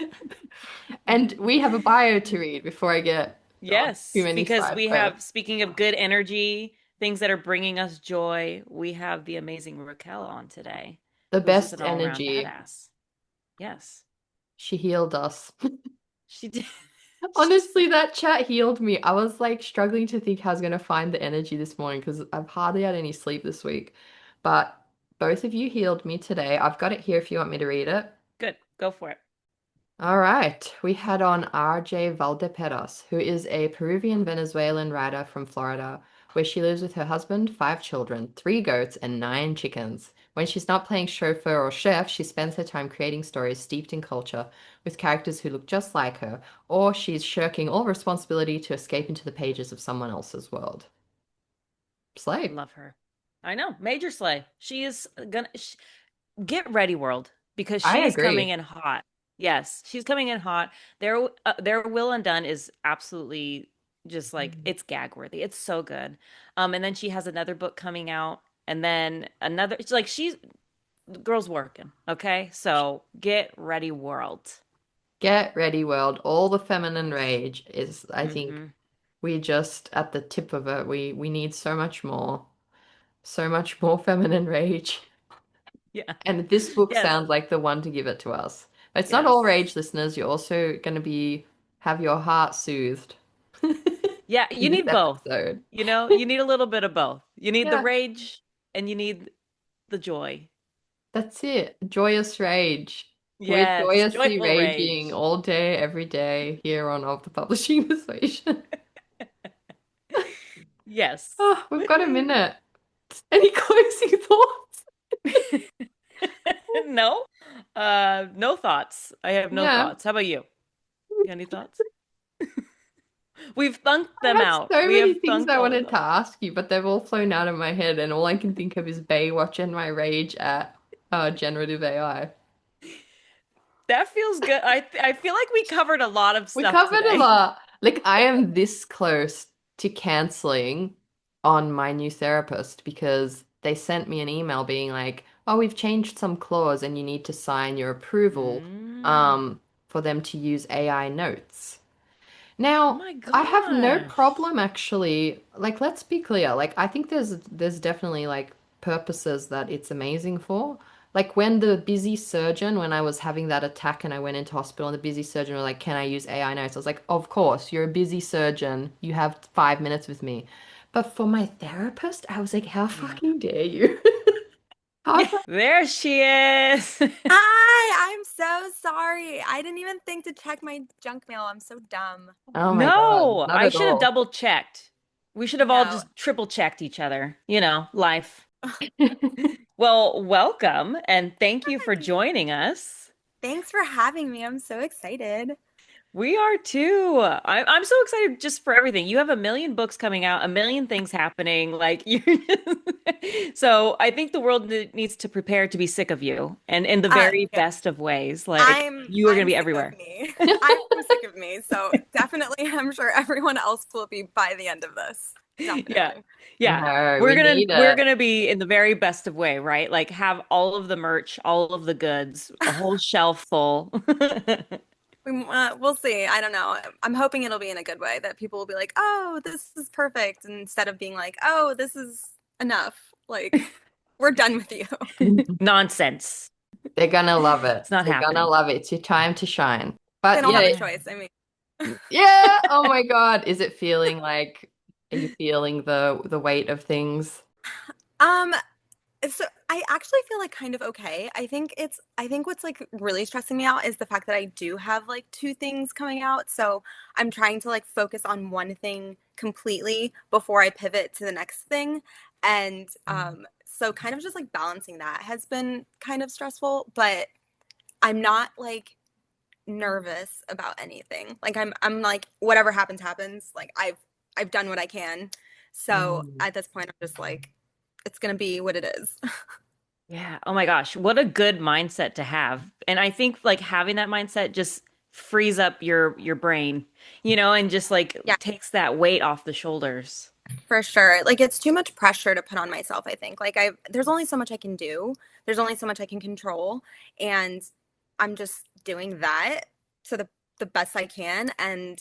And we have a bio to read before I get on too Yes, many because we sideways. have, speaking of good energy, things that are bringing us joy, we have the amazing Raquel on today, The who's just best an all-around energy. badass. Yes, She healed us. she did. She's Honestly, that chat healed me. I was like struggling to think how I was going to find the energy this morning because I've hardly had any sleep this week. But both of you healed me today. I've got it here if you want me to read it. good. Go for it. All right. We had on RJ Valdeperas, who is a Peruvian Venezuelan writer from Florida, where she lives with her husband, five children, three goats, and nine chickens. When she's not playing chauffeur or chef, she spends her time creating stories steeped in culture with characters who look just like her, or she's shirking all responsibility to escape into the pages of someone else's world. Slay. Love her. I know. Major Slay. She is gonna get ready, world, because I she is coming agree. in hot. Yes, she's coming in hot. Their Will Undone is absolutely just like it's gag worthy. It's so good. And then she has another book coming out, and then another. It's like she's the girl's working. Okay, so get ready, world. Get ready, world. All the feminine rage is, I think, Hmm. we just at the tip of it. We need so much more. So much more feminine rage. Yeah. And this book Yes. sounds like the one to give it to us. But it's not all Yes. rage, listeners. You're also going to be have your heart soothed Yeah. in You this need both. episode. You know, you need a little bit of both. You need the Yeah, rage, and you need the joy. that's it. Joyous rage. We're Yes, joyously joyful raging rage. all day, every day here on Of the Publishing Persuasion. Yes. Oh, we've got a minute. Any closing thoughts? No, no thoughts. I have no Yeah. thoughts. How about you? You got any thoughts? We've thunked I them have out. so We many have things thunked I all of wanted to them. ask you, but they've all flown out of my head, and all I can think of is Baywatch and my rage at generative AI. That feels good. I feel like we covered a lot of We stuff covered a today. lot. Like, I am this close to canceling on my new therapist because they sent me an email being like, "Oh, we've changed some clause and you need to sign your approval Mm. um for them to use AI notes." Oh Now, my I have no gosh. problem actually. Like, let's be clear. Like, I think there's definitely like purposes that it's amazing for. Like when the busy surgeon, when I was having that attack and I went into hospital, and the busy surgeon was like, "Can I use AI notes?" I was like, "Of course, you're a busy surgeon. You have 5 minutes with me." But for my therapist, I was like, "How Yeah. fucking dare you?" How Yeah, there she is. Hi, I'm so sorry. I didn't even think to check my junk mail. I'm so dumb. Oh my God, No, not I at should have all. double checked. We should I have all know. just triple checked each other. You know, life. Well, welcome and thank you for joining us. Thanks for having me. I'm so excited. We are too. I'm so excited just for everything. You have a million books coming out, a million things happening. Like you so I think the world needs to prepare to be sick of you and in the very Yeah, best of ways. Like I'm you are going I'm to be sick of everywhere. me. I'm sick of me. So definitely, I'm sure everyone else will be by the end of this. Yeah. Definitely. Yeah. No, We're we gonna need we're it. gonna be in the very best of way, right? Like have all of the merch, all of the goods, a whole shelf full. We'll see. I don't know. I'm hoping it'll be in a good way that people will be like, "Oh, this is perfect," instead of being like, "Oh, this is enough." Like, we're done with you. Nonsense. They're gonna love it. It's not They're gonna happening. love it. It's your time to shine. They But don't have a yeah, Yeah. choice. I mean, yeah. Oh my God. Is it feeling like, are you feeling the weight of things? um, so I actually feel like kind of okay. I think what's like really stressing me out is the fact that I do have like two things coming out. So I'm trying to like focus on one thing completely before I pivot to the next thing. And so kind of just like balancing that has been kind of stressful, but I'm not like nervous about anything. Like I'm like whatever happens happens. Like I've done what I can. So Mm. at this point I'm just like it's gonna be what it is. Yeah. Oh my gosh. What a good mindset to have. And I think like having that mindset just frees up your brain, and just like Yeah, takes that weight off the shoulders. for sure. Like it's too much pressure to put on myself, I think. Like there's only so much I can do. There's only so much I can control, and I'm just doing that to the best I can. And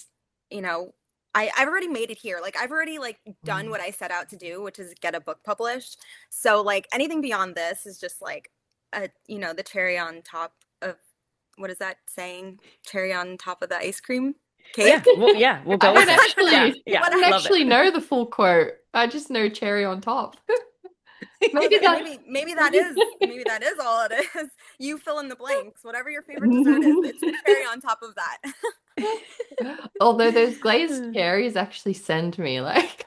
you know, I've already made it here. Like I've already like done Mm. what I set out to do, which is get a book published. So like anything beyond this is just like the cherry on top of what is that saying? Cherry on top of the ice cream Yeah. cake? We'll I go don't with it. Yeah. actually, Yeah. I don't Love it. actually know the full quote. I just know cherry on top. Maybe Okay, that. maybe that is all it is. You fill in the blanks. Whatever your favorite dessert is, it's the cherry on top of that. Although those glazed cherries actually send me like,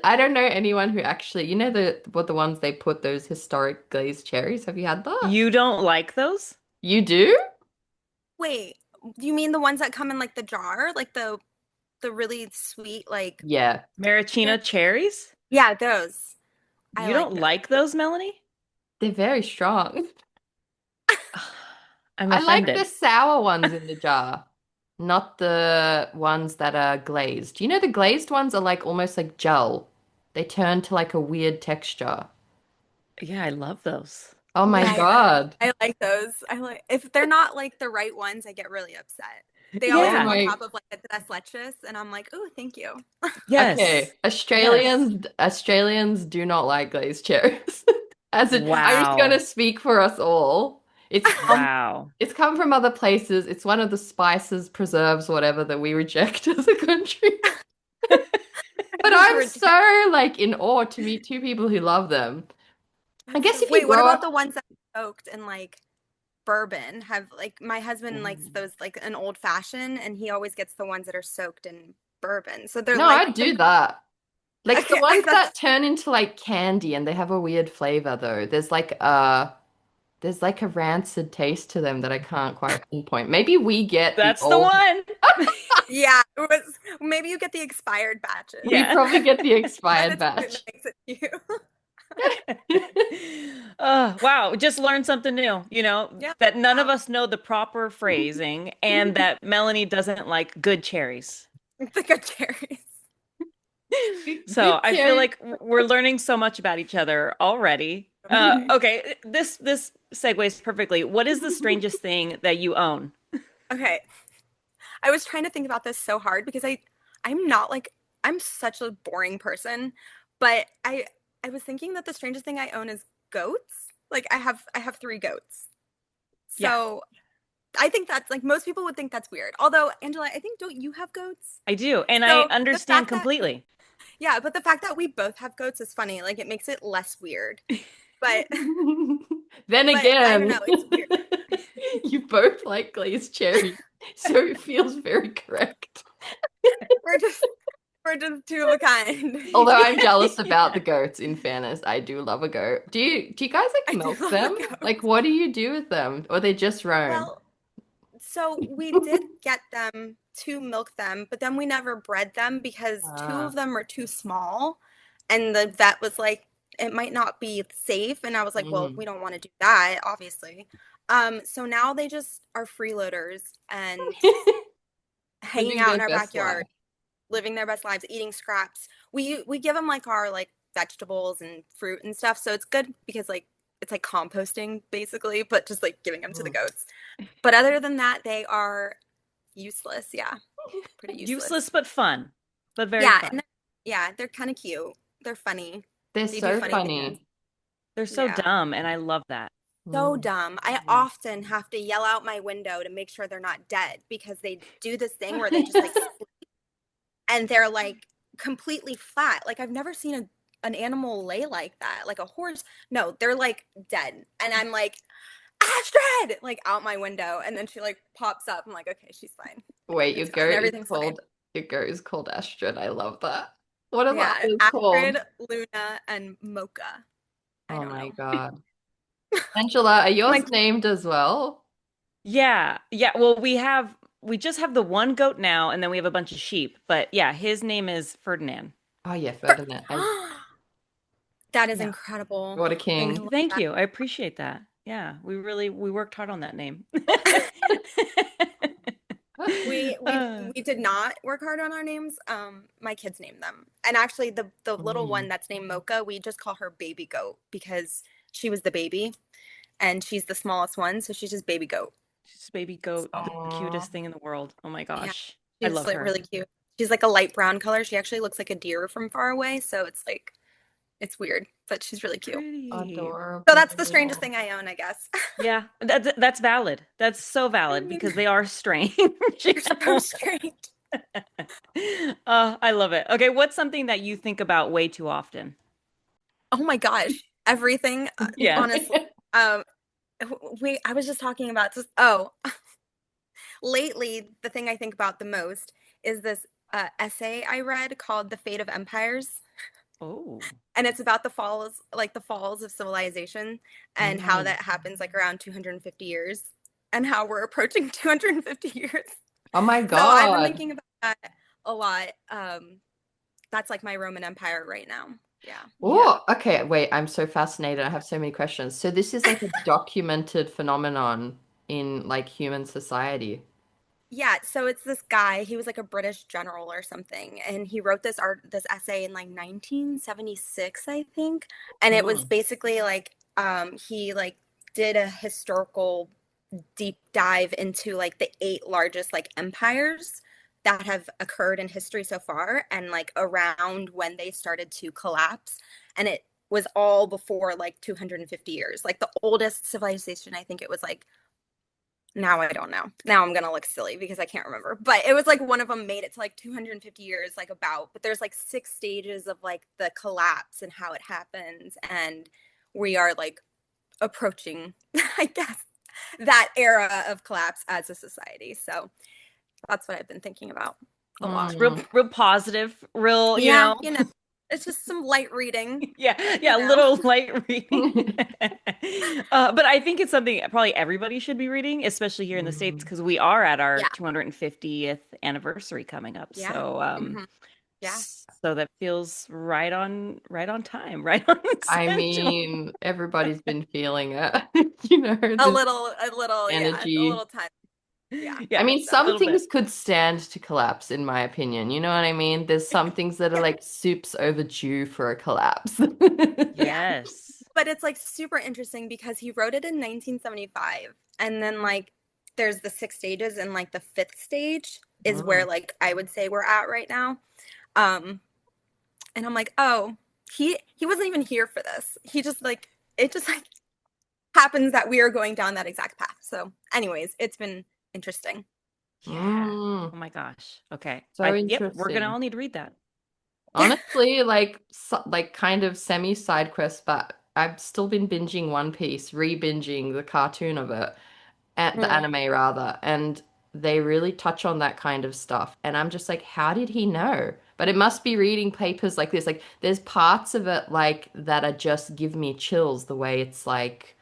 I don't know anyone who actually, the ones they put those historic glazed cherries. Have you had that? You don't like those? You do? Wait, do you mean the ones that come in like the jar, like the really sweet like Yeah, Maraschino cherries? yeah, those. I You like don't those. like those, Melanie? they're very strong. I'm I like the offended. sour ones in the jar, not the ones that are glazed. You know, the glazed ones are like almost like gel. They turn to like a weird texture. Yeah, I love those. Oh my Yeah, God. I like those. I like if they're not like the right ones, I get really upset. They always Oh come Yeah. on my. top of like a tres leches, and I'm like, oh, thank you. Yes. Okay, Yes. Australians do not like glazed cherries. I'm just gonna Wow. speak for us all. Wow. It's come from other places. It's one of the spices, preserves, whatever that we reject as a country. But Just I'm reject. so like in awe to meet two people who love them. I That's guess so. if you Wait, what grow about the up, ones that are soaked in like bourbon? Have like my husband likes Ooh. those like an old fashioned, and he always gets the ones that are soaked in bourbon. So they're No, like I'd the do that. Like the okay. ones That's that turn into like candy and they have a weird flavor though. There's like a rancid taste to them that I can't quite pinpoint. Maybe we get the That's the old, one. yeah. It was maybe you get the expired batches. we Yeah. probably get the That expired is that batch. makes it you. Wow, just learned something new, Yeah. that none of Wow. us know the proper phrasing and that Melanie doesn't like good cherries. The good cherries. So Good I feel cherry. like we're learning so much about each other already. Okay, this segues perfectly. What is the strangest thing that you own? Okay. I was trying to think about this so hard because I'm not like I'm such a boring person, but I was thinking that the strangest thing I own is goats. Like I have three goats. Yeah, So I think that's like most people would think that's weird. Although Angela, I think don't you have goats? I do, and I So the understand fact that completely. yeah, but the fact that we both have goats is funny. Like it makes it less weird. But Then but I don't know, again, it's weird. you both like glazed cherry, so it feels very correct. We're just We're just two of a kind. Although I'm jealous about the goats, in fairness, I do love a goat. Do you guys I like do milk love a them? Like goat. what do you do with them? Or they just roam? Well, so we did get them to milk them, but then we never bred them because two Ah. of them are too small. And the vet was like, it might not be safe. And I was like, well, Mm. we don't want to do that, obviously. So now they just are freeloaders and hanging Living out their in our best life. backyard, living their best lives, eating scraps. We give them like our like vegetables and fruit and stuff. So it's good because like it's like composting basically, but just like giving them to the Mm. goats. But other than that, they are useless. Yeah, pretty useless. Useless but fun, but very Yeah, fun. and yeah, they're kind of cute. They're funny. They're They do so funny things. funny. They're so Yeah. dumb, and I love that. So Mm. dumb. I often have to yell out my window to make sure they're not dead because they do this thing where they just like and they're like completely flat. Like I've never seen an animal lay like that. Like a horse. No, they're like dead. And I'm like, Astrid, like out my window. And then she like pops up. I'm like, okay, she's fine. Like Wait, it's fine. Everything's fine. your goat is called Astrid. I love that. What are the Yeah. others called? Astrid, Luna, and Mocha. I Oh don't my know. God. Angela, are yours Like, named as well? Yeah, yeah. Well, we just have the one goat now, and then we have a bunch of sheep. But yeah, his name is Ferdinand. Oh yeah, for, Ferdinand. that is Yeah. incredible. What a I king. love Thank that. you. I appreciate that. Yeah, we worked hard on that name. We we Uh, we did not work hard on our names. My kids named them. And actually the little one Mm. that's named Mocha, we just call her baby goat because she was the baby and she's the smallest one, so she's just baby goat. she's a baby goat, the Aw. cutest thing in the world. Oh my Yeah. gosh. I She's love like her. really cute. She's like a light brown color. She actually looks like a deer from far away, so it's like it's weird, but she's really cute. Pretty. So that's the strangest Adorable. thing I own, I guess. Yeah, that's valid. That's so I valid mean, because they are strange. you're so strange. I love it. Okay, what's something that you think about way too often? Oh my gosh, everything, Yeah. honestly. Um, we I was just talking about this. Oh, lately, the thing I think about the most is this essay I read called "The Fate of Empires," Oh. and it's about the falls of civilization, and how Mm. that happens like around 250 years, and how we're approaching 250 years. Oh my So I've been God. thinking about that a lot. That's like my Roman Empire right now. Yeah. Yeah. Oh, okay. Wait, I'm so fascinated. I have so many questions. So this is like a documented phenomenon in like human society. Yeah, so it's this guy, he was like a British general or something, and he wrote this essay in like 1976, I think. And it was Mm. basically like he like did a historical deep dive into like the eight largest like empires that have occurred in history so far and like around when they started to collapse. And it was all before like 250 years. Like the oldest civilization, I think it was like now I don't know. Now I'm gonna look silly because I can't remember. But it was like one of them made it to like 250 years, like about. But there's like six stages of like the collapse and how it happens, and we are like approaching, I guess, that era of collapse as a society. So that's what I've been thinking about a lot. It's real Mm. real positive, real, Yeah, it's just some light reading, yeah, a you know. little light reading. But I think it's something probably everybody should be reading, especially here in the States, Mm. because we are at our Yeah, 250th anniversary coming up. yeah, So, yeah. so that feels right on time, right on I schedule. mean, everybody's been feeling it, you know, this Yeah, a energy. little time. Yeah, I Yeah, mean, a some little bit. things could stand to collapse, in my opinion. You know what I mean? There's some things that are like soups overdue for a collapse. yeah. Yes. But it's like super interesting because he wrote it in 1975, and then like there's the six stages, and like the fifth stage is where Mm. like I would say we're at right now. Um, and I'm like, oh, he wasn't even here for this. He just like it just like happens that we are going down that exact path. So, anyways, it's been interesting. Yeah. Mm. Oh my gosh. Okay. So Yep, we're gonna interesting. all need to read that. Honestly, like like kind of semi side quest, but I've still been binging One Piece, re-binging the cartoon of it, and the Mm. anime rather. And they really touch on that kind of stuff. And I'm just like, how did he know? But it must be reading papers like this. Like, there's parts of it like that are just give me chills the way it's like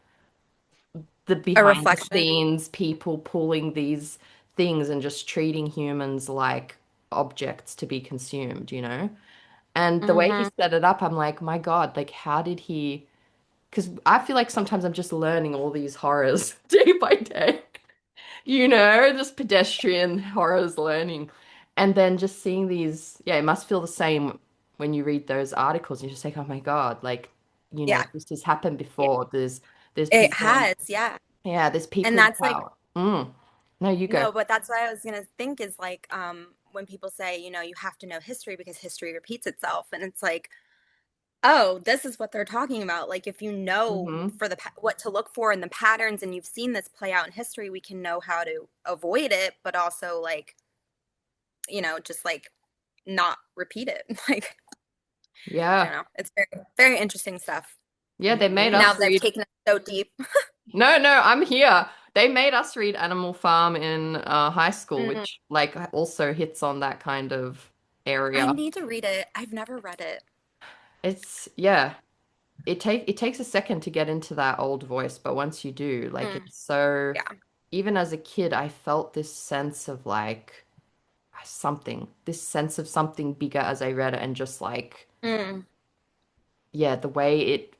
the A behind the reflection. scenes people pulling these things and just treating humans like objects to be consumed, you know? And the way he Hmm. set it up, I'm like, my God, like, how did he? Because I feel like sometimes I'm just learning all these horrors day by day, you know, just pedestrian horrors learning. And then just seeing these, yeah, it must feel the same when you read those articles. You're just like, oh my God, like, you know, Yeah. this has happened Yeah. before. There's It people in, has, yeah. yeah, there's And people in that's like, power. Mm. No, you go. no, but that's what I was gonna think is like, when people say, you have to know history because history repeats itself. And it's like, oh, this is what they're talking about. Like, if you know Hmm. for what to look for in the patterns and you've seen this play out in history, we can know how to avoid it, but also like, just like not repeat it. Like, I don't Yeah. know. It's very, very interesting stuff. Yeah, they made Now us that I've read. taken it so deep. No, no, I'm here. They made us read Animal Farm in high school, Mm, which like also hits on that kind of I area. need to read it. I've never read it. It's yeah, it takes a second to get into that old voice, but once you do, like Mm, it's so yeah. even as a kid, I felt this sense of like something, this sense of something bigger as I read it and just like Mm. yeah, the way it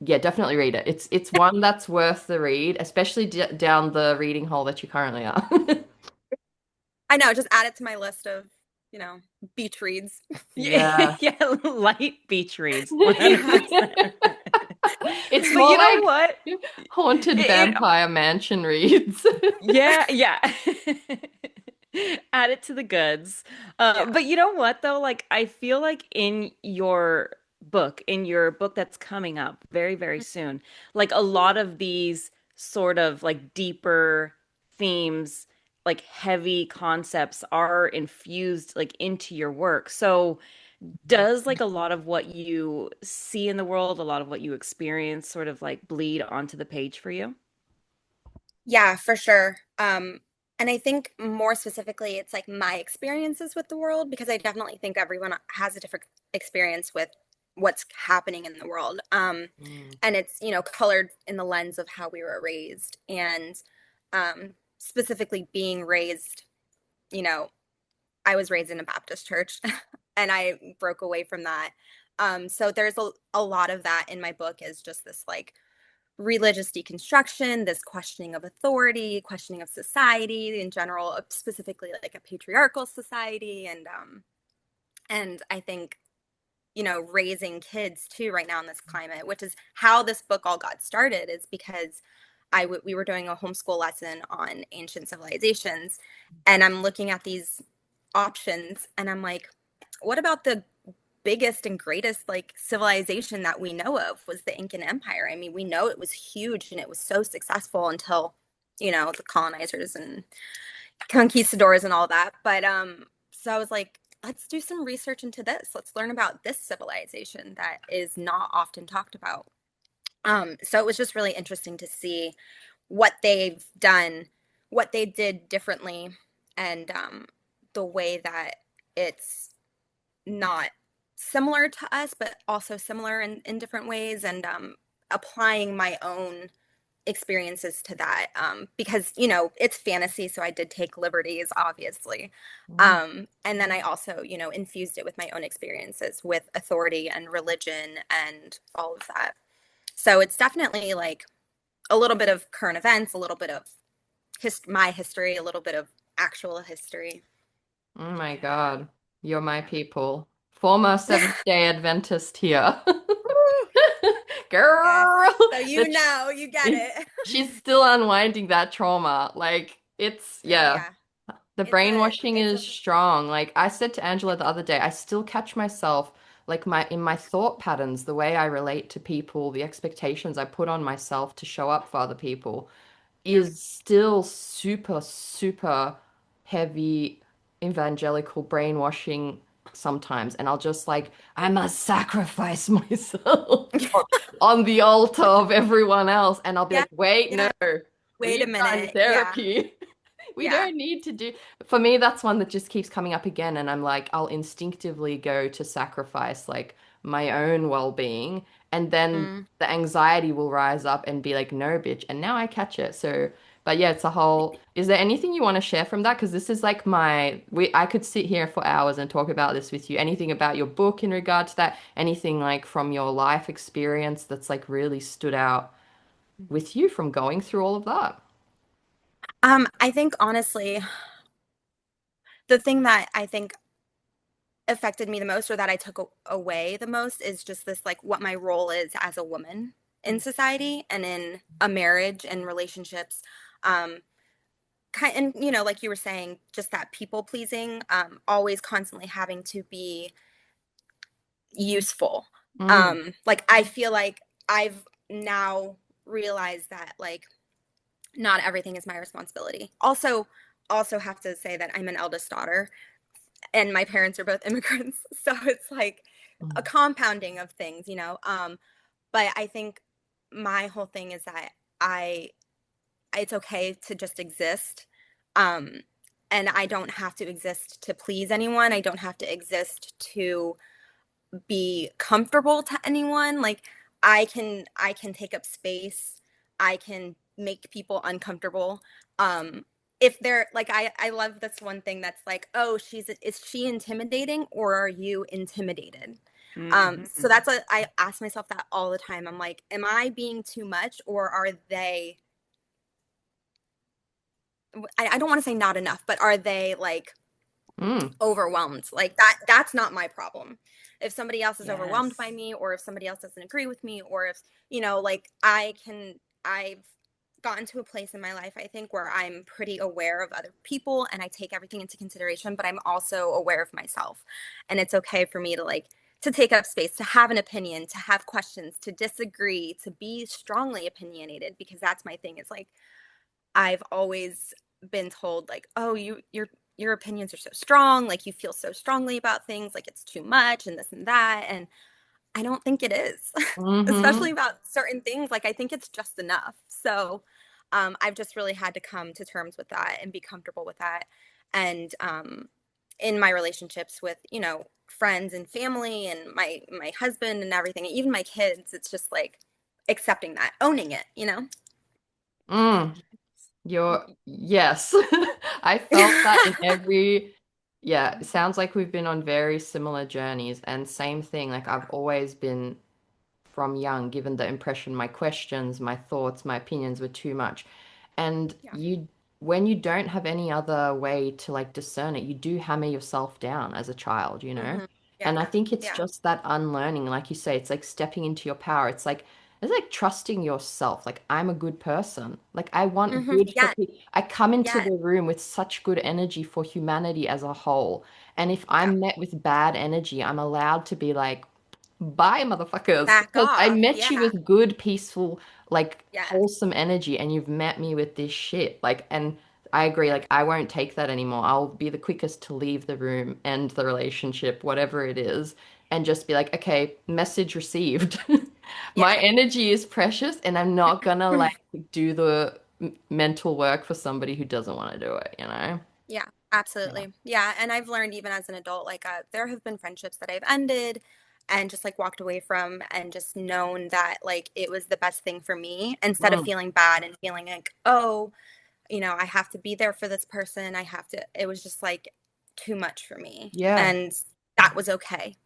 yeah, definitely read it. It's one that's worth the read, especially d down the reading hole that you currently are. I know, just add it to my list of, you know, beach reads. Yeah, Yeah. yeah, light beach reads, Yeah. 100%. It's But more you know like what? Haunted Vampire Mansion reads. Yeah, yeah. Add it to the goods. Yeah. But you know what though? Like I feel like in your book that's coming up very, very soon, like a lot of these sort of like deeper themes, like heavy concepts are infused like into your work. So does like a lot of what you see in the world, a lot of what you experience sort of like bleed onto the page for you? Yeah, for sure. And I think more specifically, it's like my experiences with the world because I definitely think everyone has a different experience with what's happening in the world. Mm. And it's, colored in the lens of how we were raised and specifically being raised, you know, I was raised in a Baptist church and I broke away from that. So there's a lot of that in my book is just this like religious deconstruction, this questioning of authority, questioning of society in general, specifically like a patriarchal society, and I think raising kids too right now in this climate, which is how this book all got started, is because we were doing a homeschool lesson on ancient civilizations, and I'm looking at these options, and I'm like, what about the biggest and greatest like civilization that we know of was the Incan Empire. I mean, we know it was huge and it was so successful until, the colonizers and conquistadors and all that. But so I was like, let's do some research into this. Let's learn about this civilization that is not often talked about. So it was just really interesting to see what they've done, what they did differently, and the way that it's not similar to us, but also similar in different ways, and applying my own experiences to that because it's fantasy, so I did take liberties, obviously, Mm. and then I also infused it with my own experiences with authority and religion and all of that. So it's definitely like a little bit of current events, a little bit of my history, a little bit of actual history. Oh my God. You're my people. Former Seventh-day Adventist here. Yes. Girl, So that you get it. she's still unwinding that trauma. Like it's Oh yeah. yeah. The It's a brainwashing it's is a strong. Like I said to yeah. Angela the other day, I still catch myself like my in my thought patterns, the way I relate to people, the expectations I put on myself to show up for other people Yeah. is still super, super heavy evangelical brainwashing sometimes. And I'll just like, I must sacrifice myself on the altar of everyone else. And I'll be Yeah. like, wait, no, Yeah. are Wait you a done minute. Yeah. therapy? We Yeah. don't need to do. For me, that's one that just keeps coming up again, and I'm like, I'll instinctively go to sacrifice like my own well-being, and then Mm. the anxiety will rise up and be like, no, bitch. And now I catch it. So, but yeah, it's a whole. Is there anything you want to share from that? Because this is like I could sit here for hours and talk about this with you. Anything about your book in regard to that? Anything like from your life experience that's like really stood out with you from going through all of that? I think honestly, the thing that I think affected me the most or that I took away the most is just this like what my role is as a woman in society and in a marriage and relationships. And like you were saying, just that people pleasing, always constantly having to be useful. Mm, Like I feel like I've now realized that like not everything is my responsibility. Also have to say that I'm an eldest daughter and my parents are both immigrants. So it's like a mm, compounding of things. But I think my whole thing is that I it's okay to just exist. Um, and I don't have to exist to please anyone. I don't have to exist to be comfortable to anyone. Like I can take up space. I can make people uncomfortable. Um if they're like I love this one thing that's like, "Oh, she's is she intimidating or are you intimidated?" So Hmm. that's what I ask myself that all the time. I'm like, "Am I being too much or are they I don't want to say not enough, but are they like mm, overwhelmed? Like that's not my problem. If somebody else is overwhelmed by Yes. me or if somebody else doesn't agree with me or if, like I've gotten to a place in my life I think where I'm pretty aware of other people and I take everything into consideration, but I'm also aware of myself. And it's okay for me to like to take up space, to have an opinion, to have questions, to disagree, to be strongly opinionated because that's my thing. Is like I've always been told like, "Oh, your opinions are so strong, like you feel so strongly about things, like it's too much and this and that." And I don't think it is. mm-hmm, Especially about certain things, like I think it's just enough. So, I've just really had to come to terms with that and be comfortable with that. And in my relationships with, friends and family and my husband and everything, even my kids, it's just like accepting that, owning it. mm. Yes. I felt that in every, yeah, it sounds like we've been on very similar journeys and same thing. Like I've always been from young, given the impression my questions, my thoughts, my opinions were too much. And Yeah. when you don't have any other way to like discern it, you do hammer yourself down as a child, you know? Hmm. Yeah. And I think it's Yeah. just that unlearning, like you say, it's like stepping into your power. It's like trusting yourself. Like I'm a good person. Like I want Hmm. good for Yeah. people. I come into Yeah. the room with such good energy for humanity as a whole. And if Yeah. I'm met with bad energy, I'm allowed to be like, bye, motherfuckers, Back because I off. met you Yeah. with good, peaceful, like Yeah. wholesome energy, and you've met me with this shit. Like, and I agree, Yeah. like, I won't take that anymore. I'll be the quickest to leave the room, end the relationship, whatever it is, and just be like, okay, message received. My Yeah. energy is precious, and I'm not gonna like do the mental work for somebody who doesn't want to do it, you know? Yeah. Yeah. Absolutely. Yeah. And I've learned even as an adult, like there have been friendships that I've ended and just like walked away from and just known that like it was the best thing for me instead of Mm, feeling bad and feeling like, oh, I have to be there for this person. It was just like too much for me. yeah. And that was okay.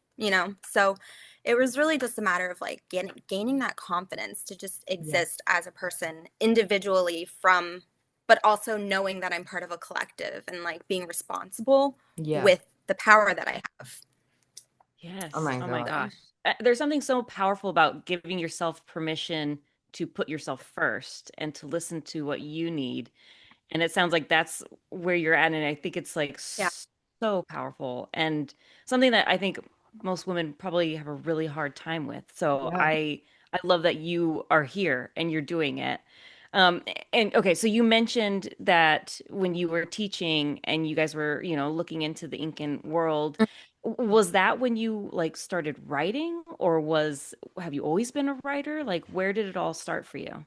So it was really just a matter of like gaining that confidence to just Yeah. exist as a person individually but also knowing that I'm part of a collective and like being responsible Yeah. with the power that I have. Oh Yes. my Oh my God. So, gosh. There's something so powerful about giving yourself permission to put yourself first and to listen to what you need. And it sounds like that's where you're at. And I think it's like yeah. so powerful and something that I think most women probably have a really hard time with. So Yeah. I love that you are here and you're doing it. Um, and okay, so you mentioned that when you were teaching and you guys were, looking into the Incan world, was that when you like started writing or have you always been a writer? Like where did it all start for you?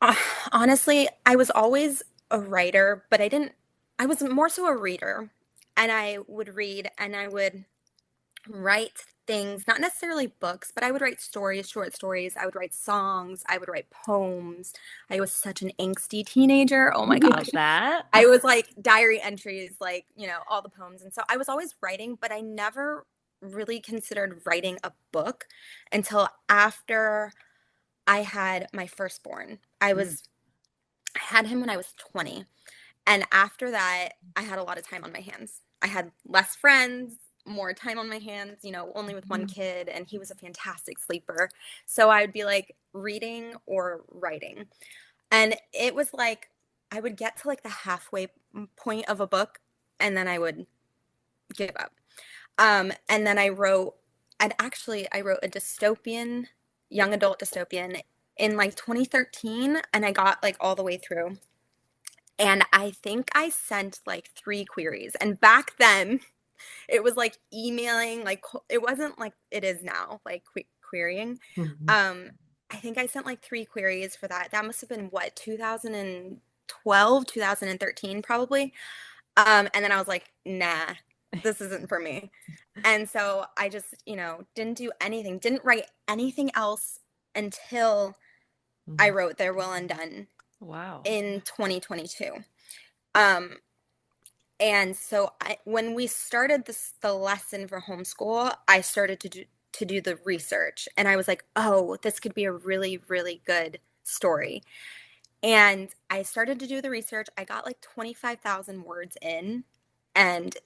Uh, Honestly, I was always a writer, but I was more so a reader. And I would read and I would write things, not necessarily books, but I would write stories, short stories. I would write songs. I would write poems. I was such an angsty teenager. Oh my Love gosh. that. I was like diary entries, like, all the poems. And so I was always writing, but I never really considered writing a book until after I had my firstborn. Mm. I had him when I was 20. And after that, I had a lot of time on my hands. I had less friends, more time on my hands, only with one kid, and he was a fantastic sleeper. So I would be like reading or writing. And it was like I would get to like the halfway point of a book and then I would give up. And then I wrote a dystopian, young adult dystopian in like 2013, and I got like all the way through. And I think I sent like three queries. And back then, it was like emailing, like it wasn't like it is now, like querying. Mhm. Um, I think I sent like three queries for that. That must have been what, 2012, 2013 probably. And then I was like, nah, this isn't for me. And so I just, didn't do anything, didn't write anything else until I Mhm. wrote Their Will Undone Wow. in 2022. Um, And so when we started the lesson for homeschool, I started to do the research, and I was like, "Oh, this could be a really, really good story." And I started to do the research. I got like 25,000 words in, and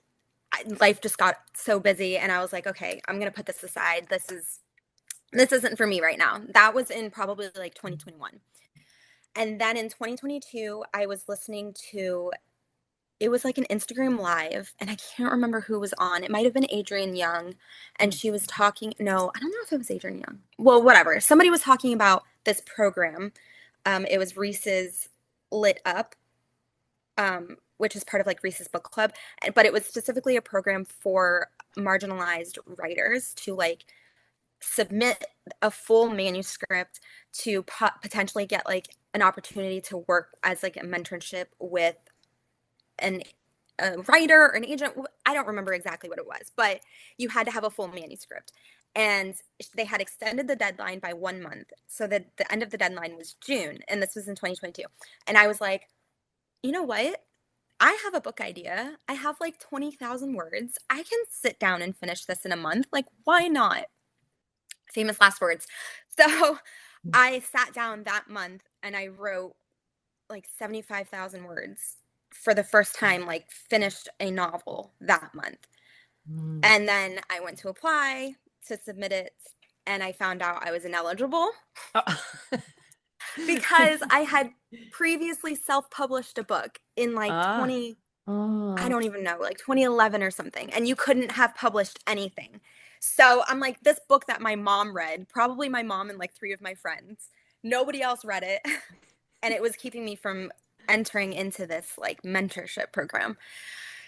life just got so busy, and I was like, "Okay, I'm gonna put this aside. This isn't for me right now." That was in probably like 2021. And then in 2022, I was listening to it was like an Instagram live, and I can't remember who was on. It might have been Adrienne Young, and Mm. she was talking. No, I don't know if it was Adrienne Young. Well, whatever. Somebody was talking about this program. It was Reese's Lit Up, which is part of like Reese's Book Club, but it was specifically a program for marginalized writers to like submit a full manuscript to potentially get like an opportunity to work as like a mentorship with an a writer or an agent. I don't remember exactly what it was, but you had to have a full manuscript. And they had extended the deadline by 1 month. So that the end of the deadline was June. And this was in 2022. And I was like, you know what? I have a book idea. I have like 20,000 words. I can sit down and finish this in a month. Like, why not? Famous last words. So I sat down that month and I wrote like 75,000 words for the first time, like finished a novel that month. Mhm. And then I went to apply to submit it and I found out I was ineligible Oh. because I had previously self-published a book in like Ah. 20, I Oh. don't even know, like 2011 or something, and you couldn't have published anything. So I'm like, this book that my mom read, probably my mom and like three of my friends, nobody else read it. And it was keeping me from entering into this like mentorship program.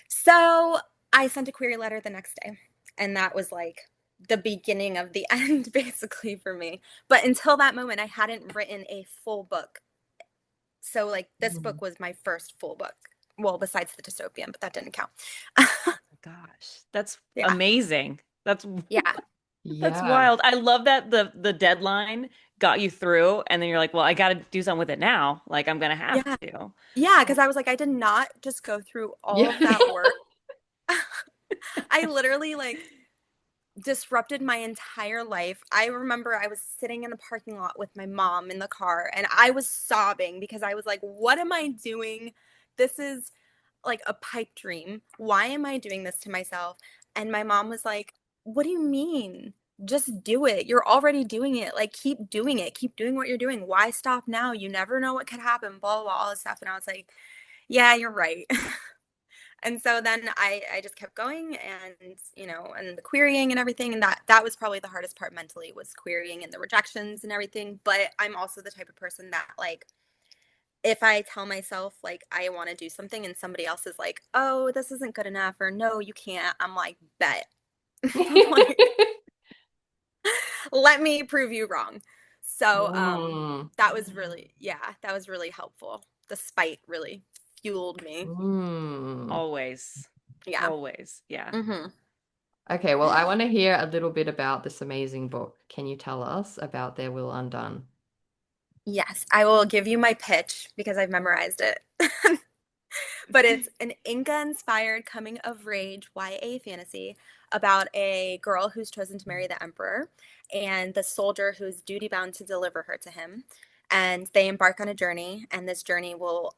So I sent a query letter the next day, and that was like the beginning of the end, basically, for me. But until that moment, I hadn't written a full book. So, like, this Mhm. book was my first full book. Well, besides the dystopian, but that didn't count. Gosh, that's Yeah. amazing. Yeah. That's Yeah. wild. I love that the deadline got you through, and then you're like, well, I got to do something with it now. Like I'm gonna have Yeah. to. Yeah. Because I was like, I did not just go through all Yeah. of that work. I literally, like, disrupted my entire life. I remember I was sitting in the parking lot with my mom in the car and I was sobbing because I was like, what am I doing? This is like a pipe dream. Why am I doing this to myself? And my mom was like, what do you mean? Just do it. You're already doing it. Like, keep doing it. Keep doing what you're doing. Why stop now? You never know what could happen, blah, blah, blah, all this stuff. And I was like, yeah, you're right. And so then I just kept going and and the querying and everything, and that was probably the hardest part mentally, was querying and the rejections and everything. But I'm also the type of person that, like, if I tell myself like I want to do something and somebody else is like, oh, this isn't good enough, or no, you can't, I'm like, bet. Like, let me prove you wrong. So Mm. that was really, yeah, that was really helpful, despite really fueled me. Mm. Always. Yeah. Always. Yeah. Hmm. Okay, well, I want to hear a little bit about this amazing book. Can you tell us about Their Will Undone? Yes, I will give you my pitch because I've memorized it. But it's an Inca-inspired coming of rage YA fantasy about a girl who's chosen to marry the emperor and the soldier who's duty bound to deliver her to him. And they embark on a journey, and this journey will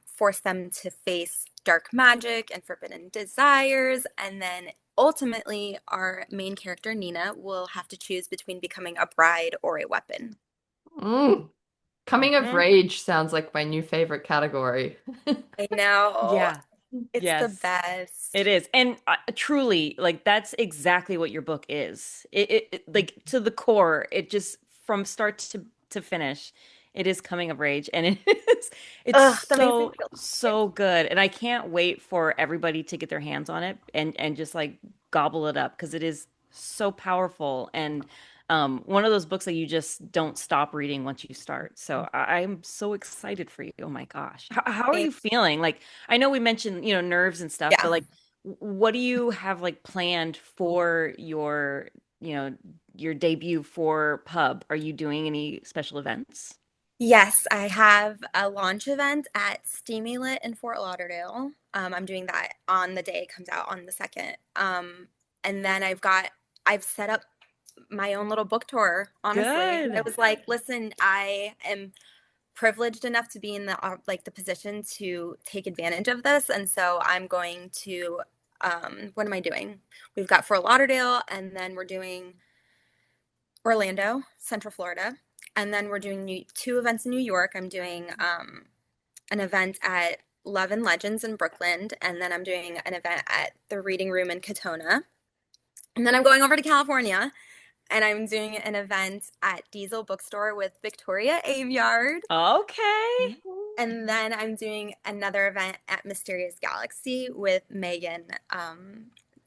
force them to face dark magic and forbidden desires. And then ultimately, our main character, Nina, will have to choose between becoming a bride or a weapon. Mm. Coming of Hmm. rage sounds like my new favorite category. I know. Yeah. It's the Yes. best. It is. And truly, like that's exactly what your book is. Like to the core, it just from start to finish, it is coming of age and it is it's Ugh, that makes me so feel so good. And I can't wait for everybody to get their hands on it and just like gobble it up because it is so powerful and one of those books that you just don't stop reading once you start. So I'm so excited for you. Oh my gosh. How are thank you feeling? Like I know we mentioned, nerves and stuff, yeah. but like, what do you have like planned for you know, your debut for Pub? Are you doing any special events? Yes, I have a launch event at Steamy Lit in Fort Lauderdale. I'm doing that on the day it comes out on the second. And then I've set up my own little book tour, honestly. I Good. was like, listen, I am privileged enough to be in the position to take advantage of this, and so I'm going to what am I doing? We've got Fort Lauderdale, and then we're doing Orlando, Central Florida, and then we're doing two events in New York. I'm doing an event at Love and Legends in Brooklyn, and then I'm doing an event at the Reading Room in Katona. And then I'm going over to California and I'm doing an event at Diesel Bookstore with Victoria Aveyard. Okay. And then I'm doing another event at Mysterious Galaxy with Megan.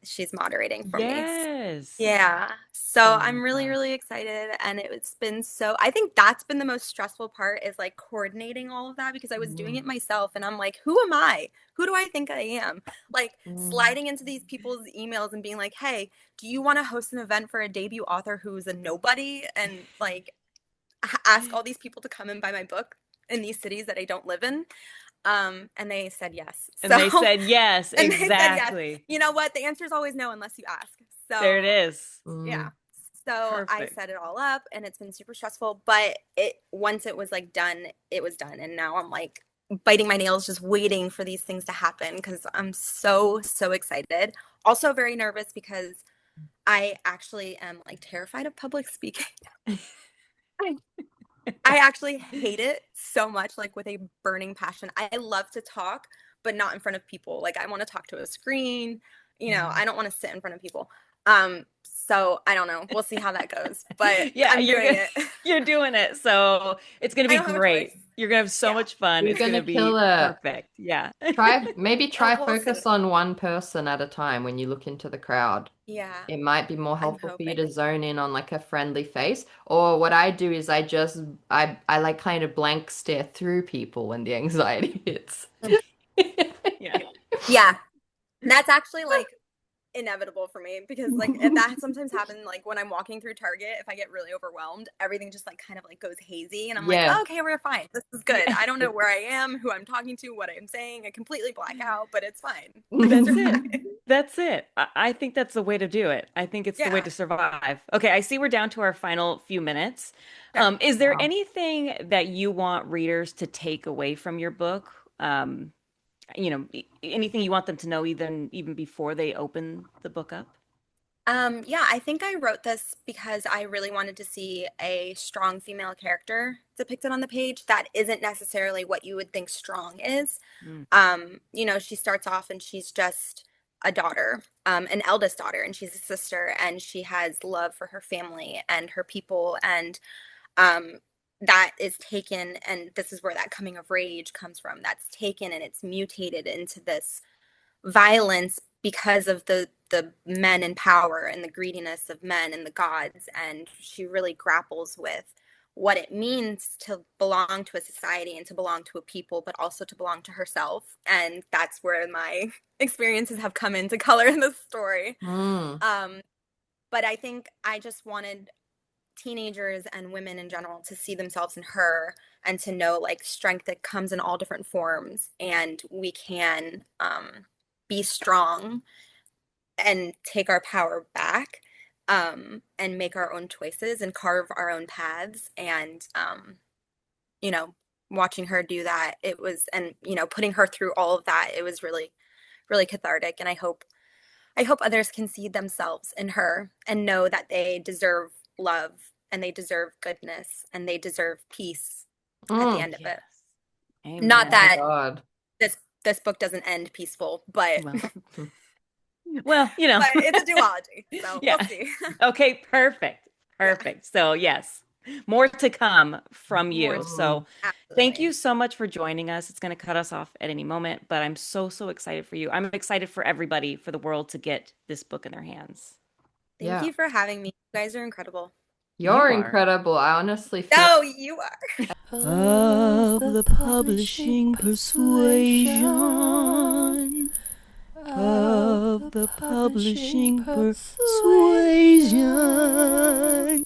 She's moderating for me. Yes. Yeah. So Oh my I'm really, gosh. really excited. And it's been so, I think that's been the most stressful part is like coordinating all of that because I was doing it Mm. myself and I'm like, who am I? Who do I think I am? Like Mm. sliding into these people's emails and being like, hey, do you want to host an event for a debut author who's a nobody? And like ask all these people to come and buy my book in these cities that I don't live in. And they said yes. And So, they said yes, and they said yes. exactly. You know what? The answer is always no unless you ask. There it So, is. yeah. Mm. So I Perfect. set it all up and it's been super stressful, but it once it was like done, it was done. And now I'm like biting my nails just waiting for these things to happen because I'm so, so excited. Also very nervous because I actually am like terrified of public speaking. I actually hate it so much, like with a burning passion. I love to talk, but not in front of people. Like I want to talk to a screen. Mm. I don't want to sit in front of people. So I don't know. We'll see how that goes, but Yeah, I'm doing it. you're doing it. So it's gonna I be don't have a choice. great. You're gonna have so Yeah. much fun. You're It's gonna gonna kill be it. perfect. Yeah. Maybe Oh, try we'll see. focus on one person at a time when you look into the crowd. Yeah, It might be more I'm helpful for you hoping. to zone in on like a friendly face. Or what I do is I like kind of blank stare through people when the anxiety hits. Yeah. Yeah, that's actually like inevitable for me because like that sometimes happens like when I'm walking through Target, if I get really overwhelmed, everything just like kind of like goes hazy and I'm like, oh, Yeah. okay, we're fine. This is good. Yeah. I don't know where I am, who I'm talking to, what I'm saying. I completely black out, but it's fine. Things That's are it. fine. That's it. I think that's the way to do it. I think it's the way Yeah, to survive. Okay, I see we're down to our final few minutes. sure. Is there Wow. anything that you want readers to take away from your book? Anything you want them to know even before they open the book up? Yeah, I think I wrote this because I really wanted to see a strong female character depicted on the page that isn't necessarily what you would think strong is. Mm. She starts off and she's just a daughter, an eldest daughter, and she's a sister, and she has love for her family and her people, and um, that is taken, and this is where that coming of rage comes from. That's taken and it's mutated into this violence because of the men in power and the greediness of men and the gods, and she really grapples with what it means to belong to a society and to belong to a people, but also to belong to herself. And that's where my experiences have come into color in the story. Mm. Um, but I think I just wanted teenagers and women in general to see themselves in her and to know like strength that comes in all different forms, and we can be strong and take our power back, and make our own choices and carve our own paths. And you know, watching her do that, it was, and putting her through all of that, it was really, really cathartic. And I hope others can see themselves in her and know that they deserve love and they deserve goodness and they deserve peace at the Mm. end of it. Yes. Not Amen. Oh my that God. this book doesn't end peaceful, but Well, well, you know. but it's a duology, so we'll Yeah. see. Okay, perfect. Yeah, Perfect. So, yes, more to come from more you. to So, Mm. thank absolutely. you so much for joining us. It's going to cut us off at any moment, but I'm so, so excited for you. I'm excited for everybody, for the world to get this book in their hands. Thank Yeah. you for having me. You guys are incredible. You You're are. incredible. I honestly feel No, you are. Of the publishing persuasion, of the publishing persuasion.